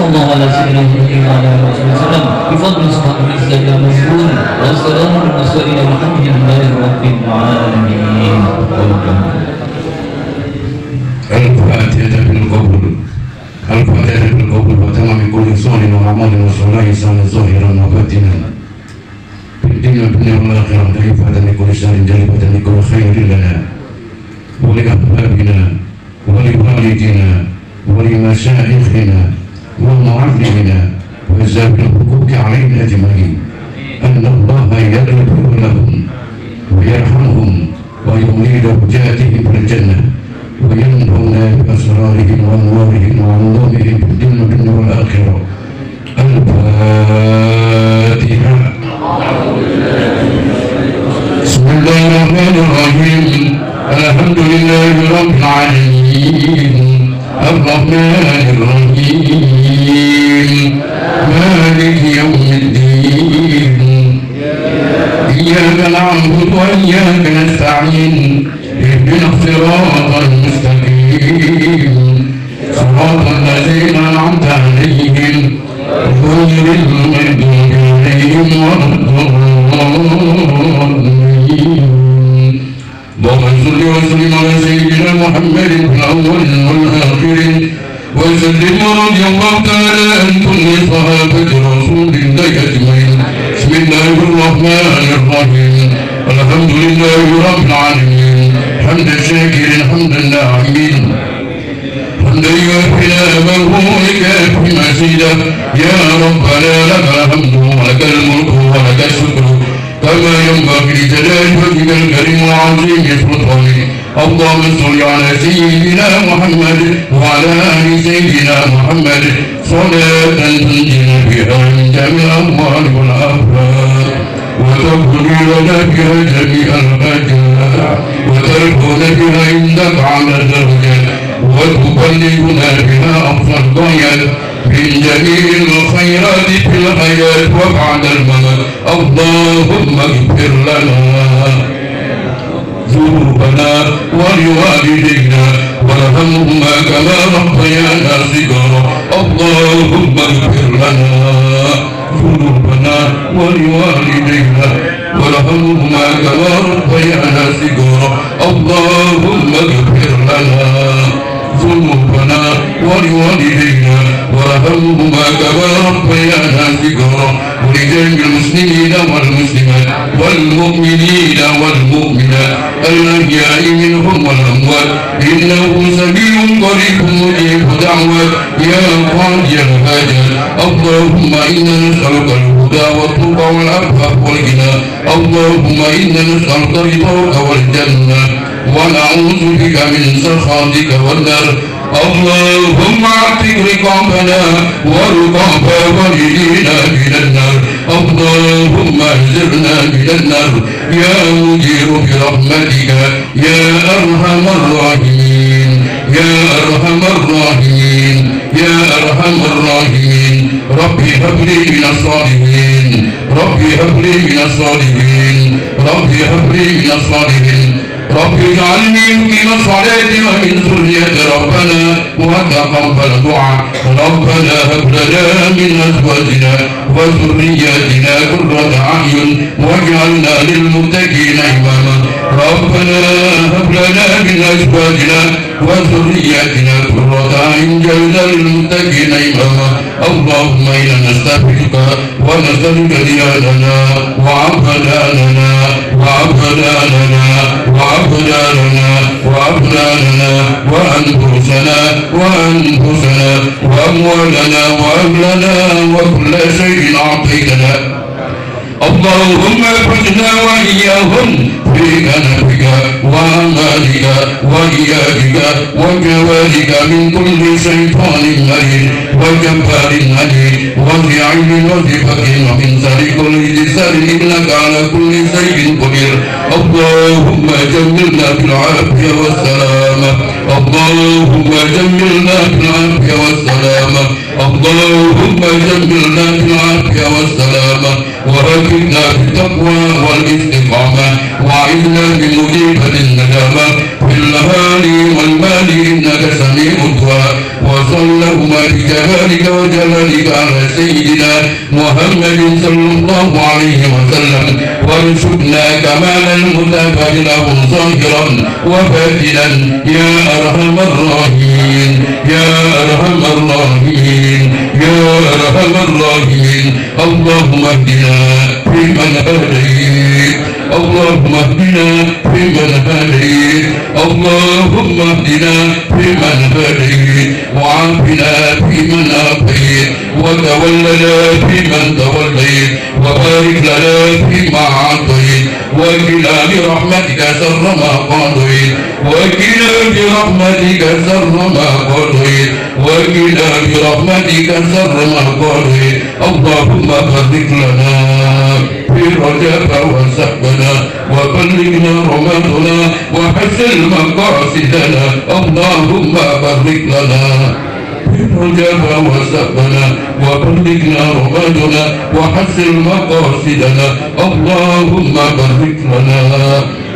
الله على سيدنا محمد النبي وعلى وصحبه وسلم سبحان ربك رب العزة عما يصفون وسلام على المرسلين والحمد لله رب العالمين. ولمشايخنا ومعلمنا وذوي الحقوق علينا أجمعين أن الله يغفر لهم ويرحمهم ويملي درجاتهم في الجنة وينفعنا بأسرارهم وأنوارهم وعلومهم في الدنيا والآخرة. الفاتحة. بسم الله الرحمن الرحيم. الحمد لله رب العالمين الرحمن الرحيم مالك يوم الدين إياك نعبد وإياك نستعين اهدنا الصراط المستقيم صراط الذين أنعمت عليهم غير المغضوب عليهم ولا الضالين. اللهم صل وسلم على سيدنا محمد في الأولين والآخرين وسلم رضي الله تعالى عن كل صحابة رسول الله أجمعين. بسم الله الرحمن الرحيم. الحمد لله رب العالمين حمد الشاكر حمد الناعمين حمدا يوفي نعمه ويكافي مزيدا. يا ربنا لك الحمد ولك الملك ولك الشكر كما ينبغي لجلال وجهك الكريم العظيم سلطانه. اللهم صل على سيدنا محمد وعلى آل سيدنا محمد صلاة تنجينا بها من جميع الأموال والآفات وتقضي لنا بها جميع الحاجات وترفعنا بها عندك على درجات وتبلغنا بها أقصى الغايات من جميع الخيرات في الحياة وبعد الممات. اللهم اغفر لنا ذنوبنا ولوالدينا وارحمهما كما ربيانا صغارا. اللهم اغفر لنا ذنوبنا ولوالدينا وارحمهما كما ربيانا صغارا. اللهم اغفر لنا ذنوبنا ولوالدينا وارحمهما كما ربيانا صغارا. ولجميع المسلمين والمسلمات والمؤمنين والمؤمنات الأحياء منهم والأموات إنه سميع قريب مجيب دعوات يا قاضي الحاجات. اللهم إنا نسألك الهدى والتقى والعفاف والغنى. اللهم إنا نسألك رضاك والجنة ونعوذ بك من سخطك والنار. اللهم اعتق رقابنا ورقاب والدينا من النار. اللهم اهزرنا من النار يا مجير برحمتك يا أرحم الراحمين يا أرحم الراحمين يا أرحم الراحمين. ربي هب لي من الصالحين ربي هب لي من الصالحين ربي هب لي من الصالحين. رب اجعلني مقيم الصلاة ومن ذرية ربنا وتقبل دعاء. ربنا هب لنا من أزواجنا وذرياتنا قرة أعين واجعلنا للمتقين إماما. ربنا هب لنا من أزواجنا وذرياتنا قرة أعين واجعلنا للمتقين إماما. اللهم إنا نستغفرك ونسألك دياننا وعبداننا وأبداننا وأنفسنا وأموالنا وأهلنا وكل شيء أعطيتنا. اللهم احفظنا وإياهم في كنفك وأمالك وإياك وجوارك من كل شيطان مريض وجبار عنيد وزعيم وزفق ومن شر كل جسر إنك على كل شيء قدير. اللهم جملنا بالعافية والسلامة. اللهم جملنا بالعافية والسلامة. اللهم جملنا بالعافية والسلامة وهدنا بالتقوى والاستقامة وعذنا بمجيبة الندامة في الهال والمال إنك سميع الدعاء. وصلهم بجلالك وجلالك على سيدنا محمد صلى الله عليه وسلم وارزقنا كمال المتابع له ظاهرا وباطنا يا أرحم الراحمين يا أرحم الراحمين يا أرحم الراحمين. اللهم اهدنا فيمن هديت اللهم اهدنا فيمن هديت اللهم اهدنا فيمن هديت وعافنا فيمن عافيت وتولنا فيمن توليت وبارك لنا فيما أعطيت وقنا برحمتك شر ما قضيت وقنا برحمتك شر ما قضيت وقنا برحمتك شر ما قضيت. اللهم بارك لنا في رجب وسبنا وبلغنا رمضنا وحسن مقاصدنا. اللهم بارك لنا في رجب وسبنا وبلغنا رمضنا وحسن مقاصدنا. اللهم بارك لنا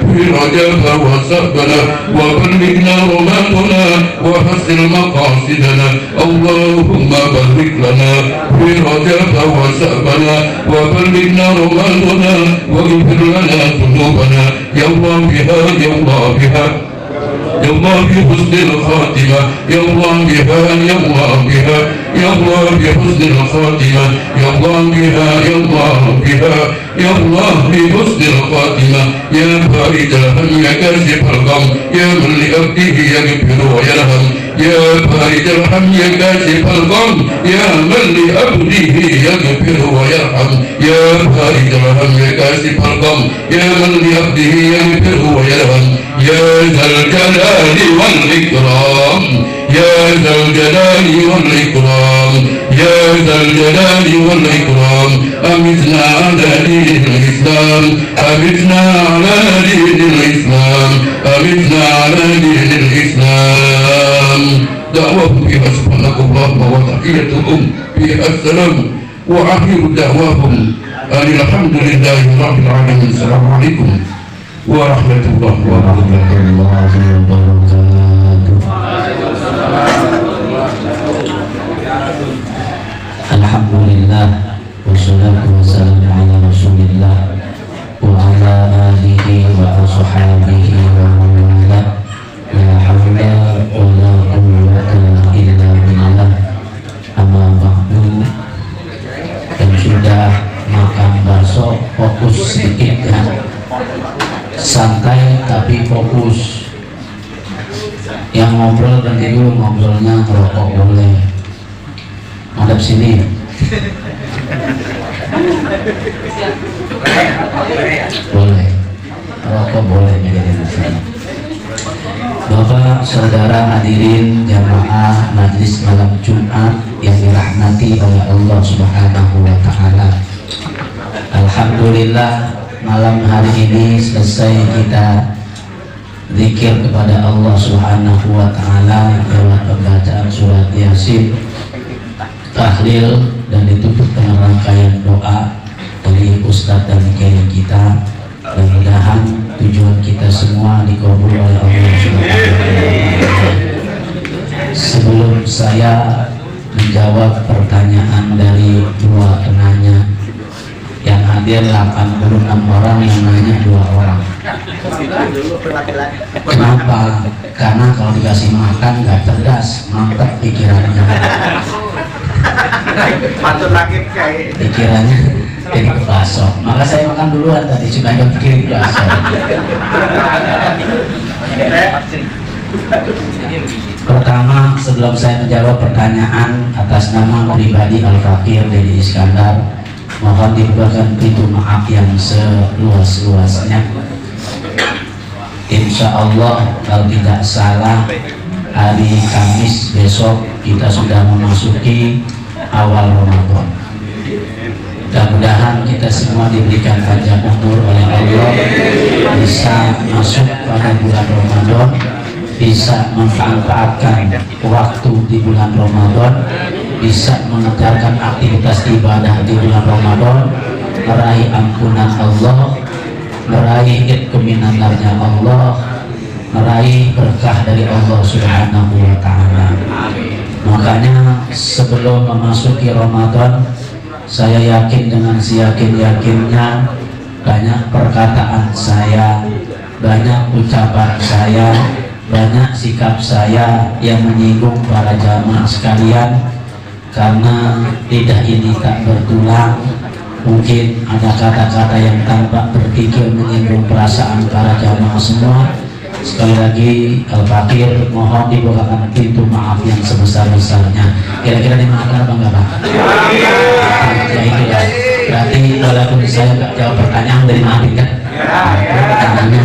في رجب وسبنا وبلغنا رمضنا وحسن مقاصدنا. اللهم بارك لنا في رجب وسبنا وبلغنا رمضنا واغفر لنا ذنوبنا. يا الله بها يا الله بها يا الله بحسن الخاتمة يا الله بها يا الله بها يا الله بحسن الخاتمة يا الله بها يا الله بها يا الله بحسن الخاتمة. يا فارج الهم يا كاشف الغم يا من لأبده يغفر ويرحم. يا فارج الهم يا كاشف الغم يا من لأبده يغفر ويرحم. يا فارج الهم يا كاشف الغم يا من لأبده يغفر ويرحم. يا ذا الجلال والإكرام يا ذا الجلال والإكرام يا ذا الجلال والإكرام. أمتنا على دين الإسلام أمتنا على دين الإسلام أمتنا على دين الإسلام دعوهم فيها سبحانك اللهم وتحيتهم فيها السلام وآخر دعواهم أن الحمد لله رب العالمين. السلام عليكم ورحمة الله وبركاته. Alhamdulillah wassalatu wassalamu ala rasulillah wa ala alihi wa ashabihi wa wala la hawla wa la quwwata illa billah. Amma ba'du. Dan sudah makan bakso, fokus sedikit ya, santai tapi fokus. Yang ngobrol nanti dulu, ngobrolnya rokok boleh, madep sini. Boleh, rokok boleh di sini. Bapak, saudara hadirin jamaah majlis malam Jumat yang dirahmati oleh Allah Subhanahu wa Ta'ala. Alhamdulillah, malam hari ini selesai kita zikir kepada Allah Subhanahu wa Ta'ala lewat pembacaan surat Yasin, tahlil, dan ditutup dengan rangkaian doa dari Ustadz dan kiai kita. Mudah-mudahan tujuan kita semua dikabul oleh Allah Subhanahu wa Ta'ala. Sebelum saya menjawab pertanyaan dari dua penanya, yang hadir 86 orang, yang nanya 2 orang. Kenapa? Karena kalau dikasih makan gak cerdas, mantap pikirannya. Pikirannya jadi bakso. Maka saya makan duluan tadi supaya gak pikirin bakso. Pertama, sebelum saya menjawab pertanyaan, atas nama pribadi Al-Fakir Dedi Iskandar, mohon diberikan pintu maaf yang seluas-luasnya. Insya Allah kalau tidak salah hari Kamis besok kita sudah memasuki awal Ramadan. Mudah-mudahan kita semua diberikan panjang umur oleh Allah, bisa masuk pada bulan Ramadan, bisa memanfaatkan waktu di bulan Ramadan, bisa mengerjakan aktivitas ibadah di bulan Ramadan, meraih ampunan Allah, meraih keminanannya Allah, meraih berkah dari Allah Subhanahu wa Ta'ala. Makanya sebelum memasuki Ramadan, saya yakin dengan seyakin-yakinnya banyak perkataan saya, banyak ucapan saya, banyak sikap saya yang menyinggung para jamaah sekalian. Karena lidah ini tak bertulang, mungkin ada kata-kata yang tanpa berpikir menyinggung perasaan para jamaah semua. Sekali lagi Al-Fakir mohon dibukakan pintu maaf yang sebesar-besarnya. Kira-kira dimaafkan apa enggak, Pak? Ya itu ya. Berarti walaupun saya nggak jawab pertanyaan dari maafin kan? Pertanyaannya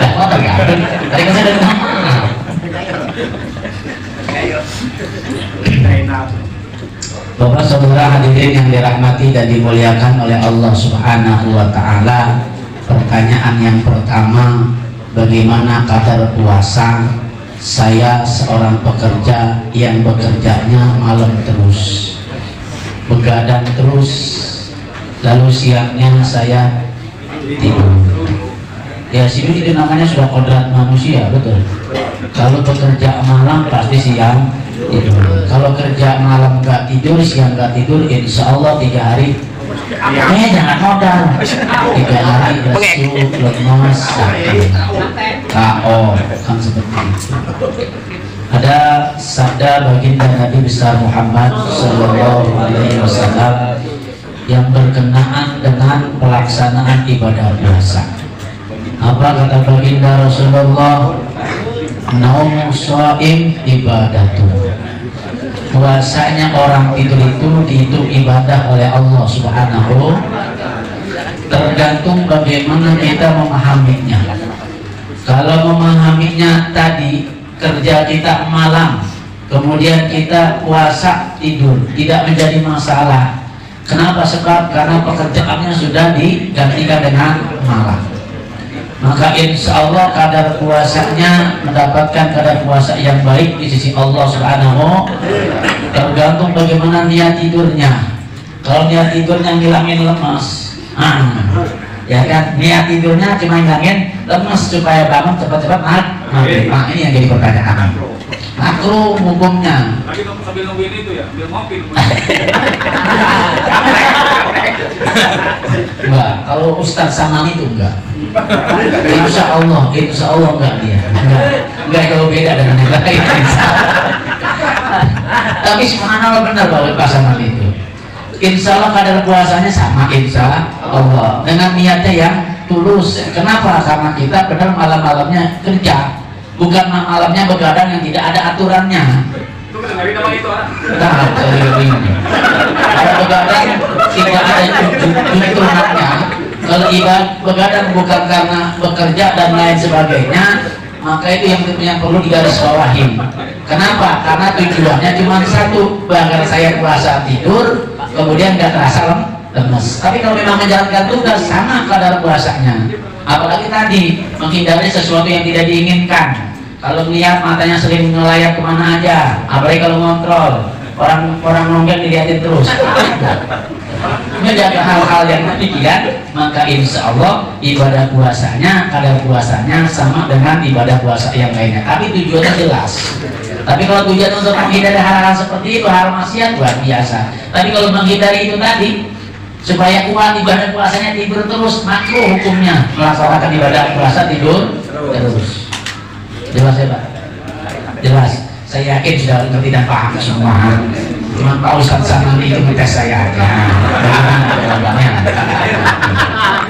nah, apa ya? Tadi kan saya dari maaf. Bapak saudara hadirin yang dirahmati dan dimuliakan oleh Allah Subhanahu wa Ta'ala, pertanyaan yang pertama, bagaimana kadar puasa? Saya seorang pekerja yang bekerjanya malam terus, begadang terus, lalu siangnya saya tidur. Ya sini itu namanya sudah kodrat manusia, betul. Kalau bekerja malam pasti siang tidur. Kalau kerja malam nggak tidur, siang nggak tidur, insya Allah 3 hari. Jangan modal. 3 hari lesu, lemas, sakit, KO, kan seperti itu. Ada sabda baginda Nabi besar Muhammad Sallallahu Alaihi Wasallam yang berkenaan dengan pelaksanaan ibadah puasa. Apa kata baginda Rasulullah? Naumu shaim ibadatun. Puasanya orang tidur itu dihitung ibadah oleh Allah Subhanahu, tergantung bagaimana kita memahaminya. Kalau memahaminya tadi kerja kita malam, kemudian kita puasa tidur, tidak menjadi masalah. Kenapa? Sebab karena pekerjaannya sudah digantikan dengan malam. Maka insya Allah kadar puasanya mendapatkan kadar puasa yang baik di sisi Allah Subhanahu. Tergantung bagaimana niat tidurnya. Kalau niat tidurnya ngilangin lemas, ya kan, niat tidurnya cuma ngilangin lemas supaya bangun cepat-cepat maghrib. Nah, ini yang jadi pertanyaan. Makruh hukumnya. Lagi sambil nungguin itu ya, ambil mobil. Enggak, kalau Ustadz Saman itu enggak. Insya Allah enggak dia. Enggak jauh beda dengan yang lain. Tapi subhanallah benar bahwa Pak Saman itu. Insya Allah kadar puasanya sama, insya Allah. Dengan niatnya yang tulus. Kenapa? Karena kita benar malam-malamnya kerja, bukan malamnya begadang yang tidak ada aturannya. Itu kan dari nama itu orang. Kalau begadang tidak ada tuntunannya. Kalau ibadah begadang bukan karena bekerja dan lain sebagainya, maka itu yang perlu digarisbawahi. Kenapa? Karena tujuannya cuma satu, agar saya puasa tidur, kemudian nggak terasa lemes. Tapi kalau memang menjalankan tugas, sama kadar puasanya. Apalagi tadi menghindari sesuatu yang tidak diinginkan. Kalau melihat matanya sering ngelayap kemana aja, apalagi kalau ngontrol orang nongkel dilihatin terus. Menjaga hal-hal yang demikian, maka insya Allah ibadah puasanya, kadar puasanya sama dengan ibadah puasa yang lainnya. Tapi tujuannya jelas. Tapi kalau tujuan untuk menghindari hal-hal seperti itu, hal maksiat, luar biasa. Tapi kalau menghindari itu tadi, supaya kuat ibadah puasanya tidur terus, makruh hukumnya melaksanakan ibadah puasa tidur terus. Jelas ya Pak? Jelas. Saya yakin sudah ngerti dan paham semua. Cuma Pak Ustadz Saman itu ngetes saya aja.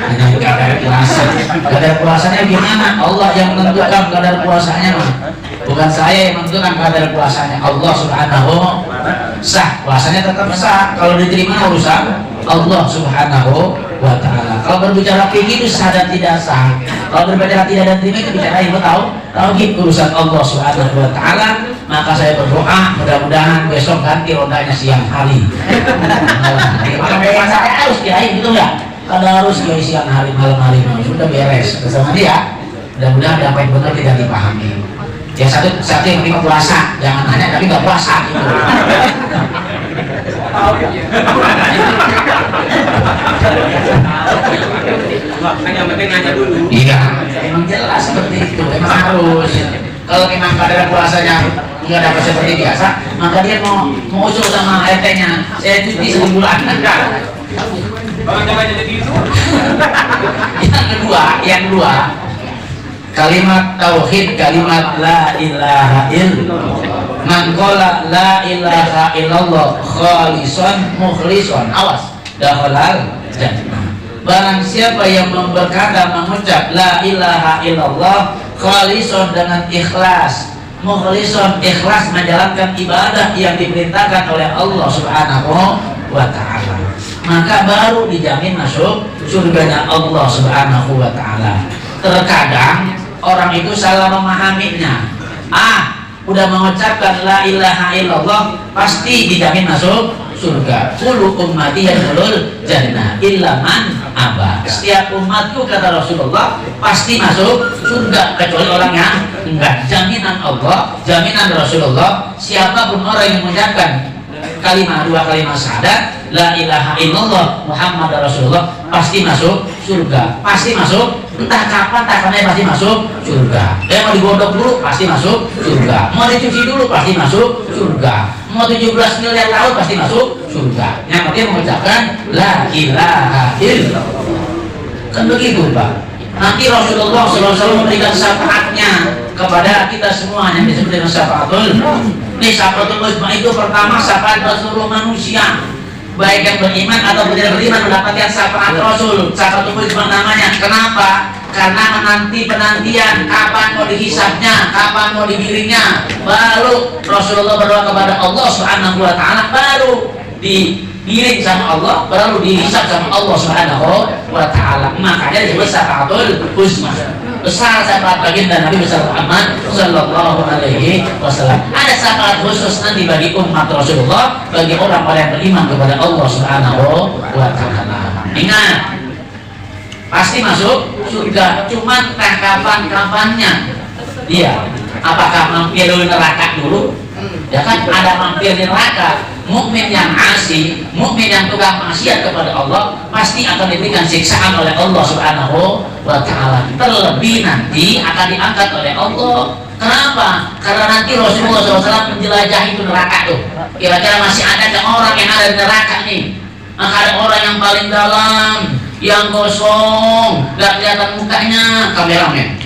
Hanya kadar puasa. Kadar puasanya gimana? Allah yang menentukan kadar puasanya, bukan saya yang menentukan kadar puasanya. Allah Subhanahu. Sah, puasanya tetap sah. Kalau diterima urusan Allah Subhanahu wa ta'ala. Kalau berbicara fikih itu sah dan tidak sah. Kalau berbicara tidak dan terima itu bicara ilmu tauhid, urusan Allah Subhanahu wa ta'ala. Maka saya berdoa mudah-mudahan besok ganti rondanya siang hari. Maka saya harus kiai gitu ya. Kalau harus kiai siang hari malam hari sudah beres bersama dia. Mudah-mudahan apa yang benar tidak dipahami. Ya satu yang lima puasa, jangan hanya tapi nggak puasa gitu. Hanya penting nanya dulu. Iya, emang jelas seperti itu, emang harus. Kalau memang kadar puasanya nggak dapat seperti biasa, maka dia mau usul sama RT-nya, saya cuti sebulan. Jangan jadi itu. Yang kedua, kalimat tauhid, kalimat la ilaha illallah. Man qala la ilaha illallah khalisan mukhlishon, awas, dakhalal jannah. Barang siapa yang berkata mengucap la ilaha illallah khalisan dengan ikhlas, mukhlishon ikhlas menjalankan ibadah yang diperintahkan oleh Allah Subhanahu wa ta'ala, maka baru dijamin masuk surganya Allah Subhanahu wa ta'ala. Terkadang orang itu salah memahaminya. Udah mengucapkan la ilaha illallah pasti dijamin masuk surga. Kullu ummati yadkhulul jannah illa man aba. Setiap umatku kata Rasulullah pasti masuk surga kecuali orang yang enggak. Jaminan Allah, jaminan Rasulullah, siapapun orang yang mengucapkan dua kalimat syahadat la ilaha illallah Muhammad Rasulullah pasti masuk surga. Pasti masuk, entah kapan takannya pasti masuk surga. Mau digodok dulu pasti masuk surga. Mau dicuci dulu pasti masuk surga. Mau 17 miliar tahun pasti masuk surga. Yang penting mengucapkan la ilaha illallah. Kan begitu Pak. Nanti Rasulullah SAW memberikan syafaatnya kepada kita semua yang disebut dengan syafaatul. Ini syafaatul uzma itu pertama syafaat seluruh manusia, baik yang beriman atau tidak beriman mendapatkan syafaat Rasul. Syafaatul uzma namanya. Kenapa? Karena menanti penantian kapan mau dihisabnya, kapan mau digiringnya, baru Rasulullah berdoa kepada Allah Subhanahu wa ta'ala, baru digiring sama Allah, baru dihisab sama Allah Subhanahu wa ta'ala. Makanya disebut syafaatul uzma. besar syafaat baginda Nabi besar Muhammad Sallallahu Alaihi Wasallam. Ada syafaat khusus nanti bagi umat Rasulullah, bagi orang-orang yang beriman kepada Allah Subhanahu wa Ta'ala. Ingat, pasti masuk surga, cuman kapan-kapannya. Iya, apakah mampir dulu neraka dulu? Ya kan ada mampir di neraka. Mukmin yang asih, mukmin yang tukang maksiat kepada Allah pasti akan diberikan siksaan oleh Allah Subhanahu wa Ta'ala. Terlebih nanti akan diangkat oleh Allah. Kenapa? Karena nanti Rasulullah SAW menjelajahi itu neraka tuh. Kira-kira masih ada orang yang ada di neraka nih. Maka ada orang yang paling dalam, yang kosong, gak kelihatan mukanya, kameramen.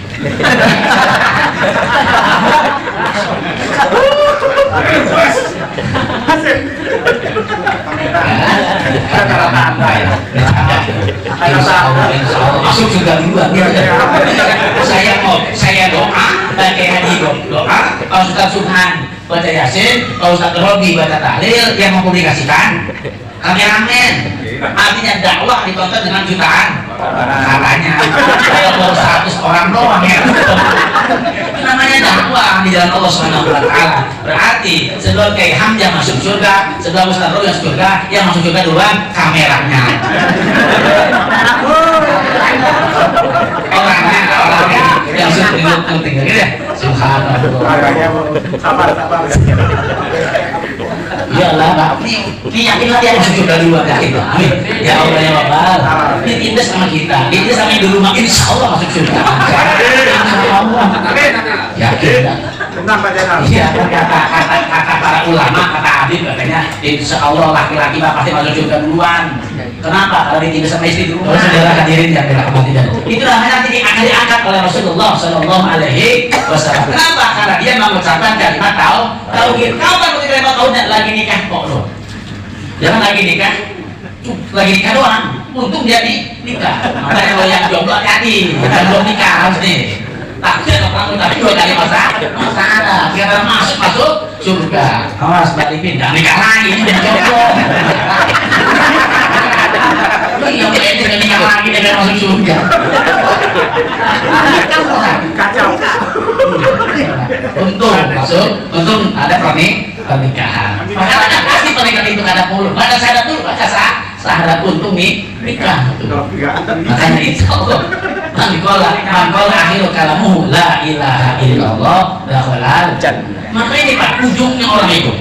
Masuk juga duluan. Saya doa, pakai haji doa. Kalau Ustaz Subhan baca Yasin, kalau Ustaz Robi baca tahlil, yang mempublikasikan kameramen. Artinya dakwah ditonton dengan jutaan. Katanya kalau baru 100 orang doang ya. Itu namanya dakwah di jalan Allah Subhanahu wa Ta'ala. Berarti sebelum Kiai Hamzah masuk surga, sebelum Ustaz Robi masuk surga, yang masuk surga duluan kameranya. Orangnya yang sudah tinggal gitu ya. Subhanallah. Sabar. Iyalah, Pak. Ini yakinlah dia masuk surga duluan, yakin. Amin. Ya Allah ya Bapak. Ini tindas sama kita. Ini sama yang dulu makin insya Allah masuk surga. Insya Allah. Yakin. Iya, kata para ulama, kata Habib katanya, insya Allah laki-laki pasti masuk surga duluan. Kenapa? Kalau ditindas sama istri dulu. Saudara hadirin yang dirahmati. Itulah nanti akan diangkat oleh Rasulullah Sallallahu Alaihi Wasallam. Kenapa? Karena dia mengucapkan kalimat tauhid. Kapan kalimat tauhid lagi nikah kok loh? Jangan lagi nikah doang. Untung dia nikah. Makanya kalau yang jomblo hati, bukan belum nikah harus nih. Takutnya kamu tapi 2 kali masalah. Kita masuk surga. Awas Mbak Lipin, jangan nikah lagi, ini udah jomblo. Yang dengan nikah lagi dengan masuk surga. Kacau. Untung ada pernikahan. Makanya pasti pernikahan itu ada puluh. Baca syahadat dulu, baca syahadat untung nikah. Makanya insya Allah. Mangkola akhiru kalamuhu la ilaha illallah dakhalal jannah. Makanya ini Pak, ujungnya orang itu.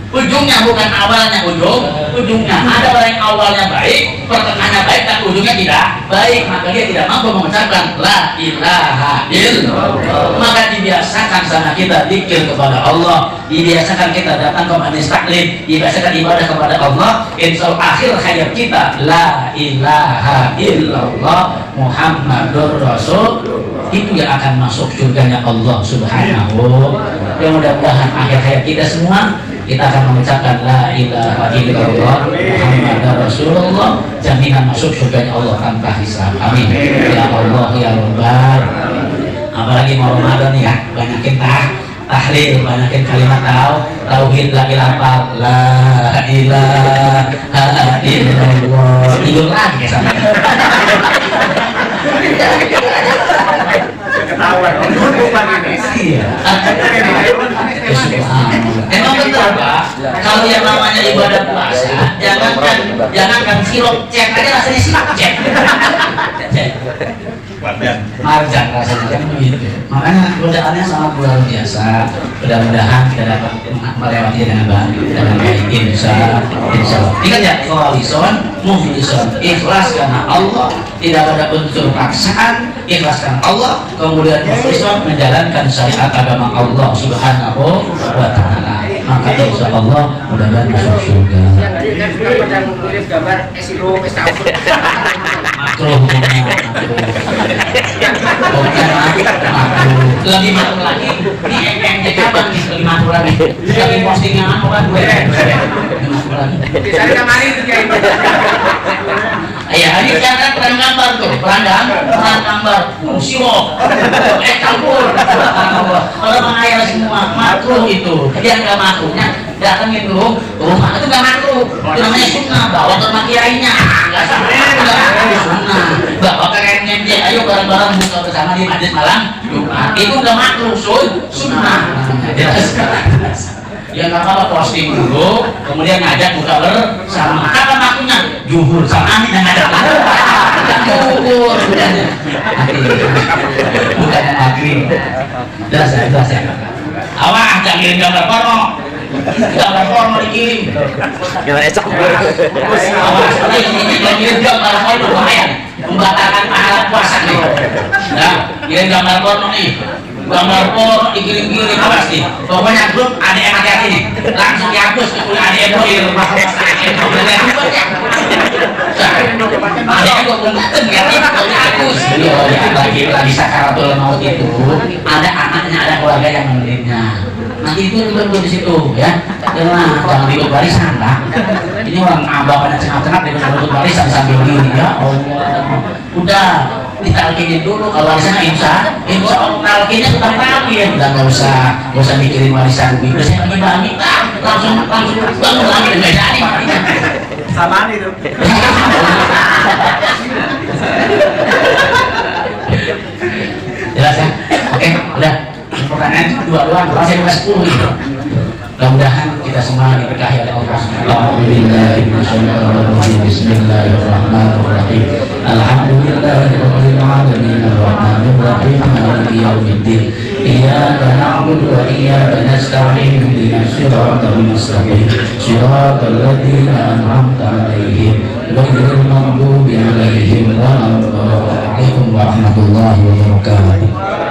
Ujungnya bukan awalnya ujungnya. Ada orang yang awalnya baik, pertengahannya baik, dan ujungnya tidak baik. Maka dia tidak mampu mengucapkan la ilaha illallah. Maka dibiasakan sama kita zikir kepada Allah, dibiasakan kita datang ke majelis taklim, dibiasakan ibadah kepada Allah. Insya Allah akhir hayat kita la ilaha illallah Muhammadur Rasul. Itu yang akan masuk surganya Allah Subhanahu. Yang mudah-mudahan akhir hayat kita semua kita akan mengucapkan la ilaha illallah Muhammadur Rasulullah, jaminan masuk surganya Allah tanpa hisab. Amin. Ya Allah ya Rabbal. Apalagi mau Ramadan ya, banyakin tahlil, banyakin kalimat tauhid, la ilaha illallah. Tidur lagi sama. Emang betul Pak, kalau yang namanya ibadah puasa, jangankan sirup cek aja rasanya sirup cek. Marjan rasanya kan begitu. Makanya godaannya sangat luar biasa. Mudah-mudahan kita dapat melewati dengan baik. Insya Allah. Ingat ya, kholison, mukhlisun, ikhlas karena Allah, tidak ada unsur paksaan, ikhlas karena Allah, kemudian mukhlisun menjalankan syariat agama Allah Subhanahu wa Ta'ala. Maka insya Allah mudah-mudahan masuk surga. Makruh lebih makruh lagi di MMJ kapan nih lebih makruh lagi lagi postingan orang gue saya kemarin itu kayak ya ini sekarang perang gambar tuh perang gambar sirok campur kalau mengayal semua makruh itu dia nggak makruhnya datang itu rumah itu nggak makruh itu namanya sunnah bawa ke rumah kiainya nggak sampai sunnah bawa ke MMJ ayo bareng bareng buka bersama di masjid malam Jumat itu udah makruh sunnah. Ya nggak apa-apa posting dulu, kemudian ngajak buka bersama. Apa maksudnya? Juhur sama amin yang ngajak juhur, bukan yang maghrib. Jelas ya. Awas jangan kirim gambar porno. Gambar porno dikirim. Gimana esok? Awas, ini kirim gambar porno bahaya, membatalkan pahala puasa nih. Nah, kirim gambar porno nih. Gambar porno dikirim-kirim, awas nih. Pokoknya grup ada yang hati-hati nih. Langsung dihapus ke kuliah ada yang bohir. Ada yang gue benten ya, kalau dihapus. Lagi sakaratul maut itu ada anaknya, ada keluarga yang menerimnya. Nanti itu belum di situ ya. Jangan ribut barisan lah. Ini orang abang pada cengat-cengat ribut barisan sambil begini ya Allah. Udah ditalkinin dulu kalau warisan insya Allah talkinnya tetap talkin. Udah nggak usah mikirin warisan gitu. Saya lagi bagi langsung bangun lagi dan jadi Samaan itu. jelas ya. Oke, udah. Pertanyaan dua-dua, saya cuma 10 gitu. Mudah-mudahan kita semua diberkahi oleh Allah. Bismillahirrahmanirrahim. Alhamdulillahirabbil alamin arrahmanir rahim maliki yaumiddin. Iyyaka na'budu wa iyyaka nasta'in ihdinas siratal mustaqim. Siratal ladzina an'amta 'alaihim ghairil maghdubi 'alaihim waladdallin. Warahmatullahi wabarakatuh.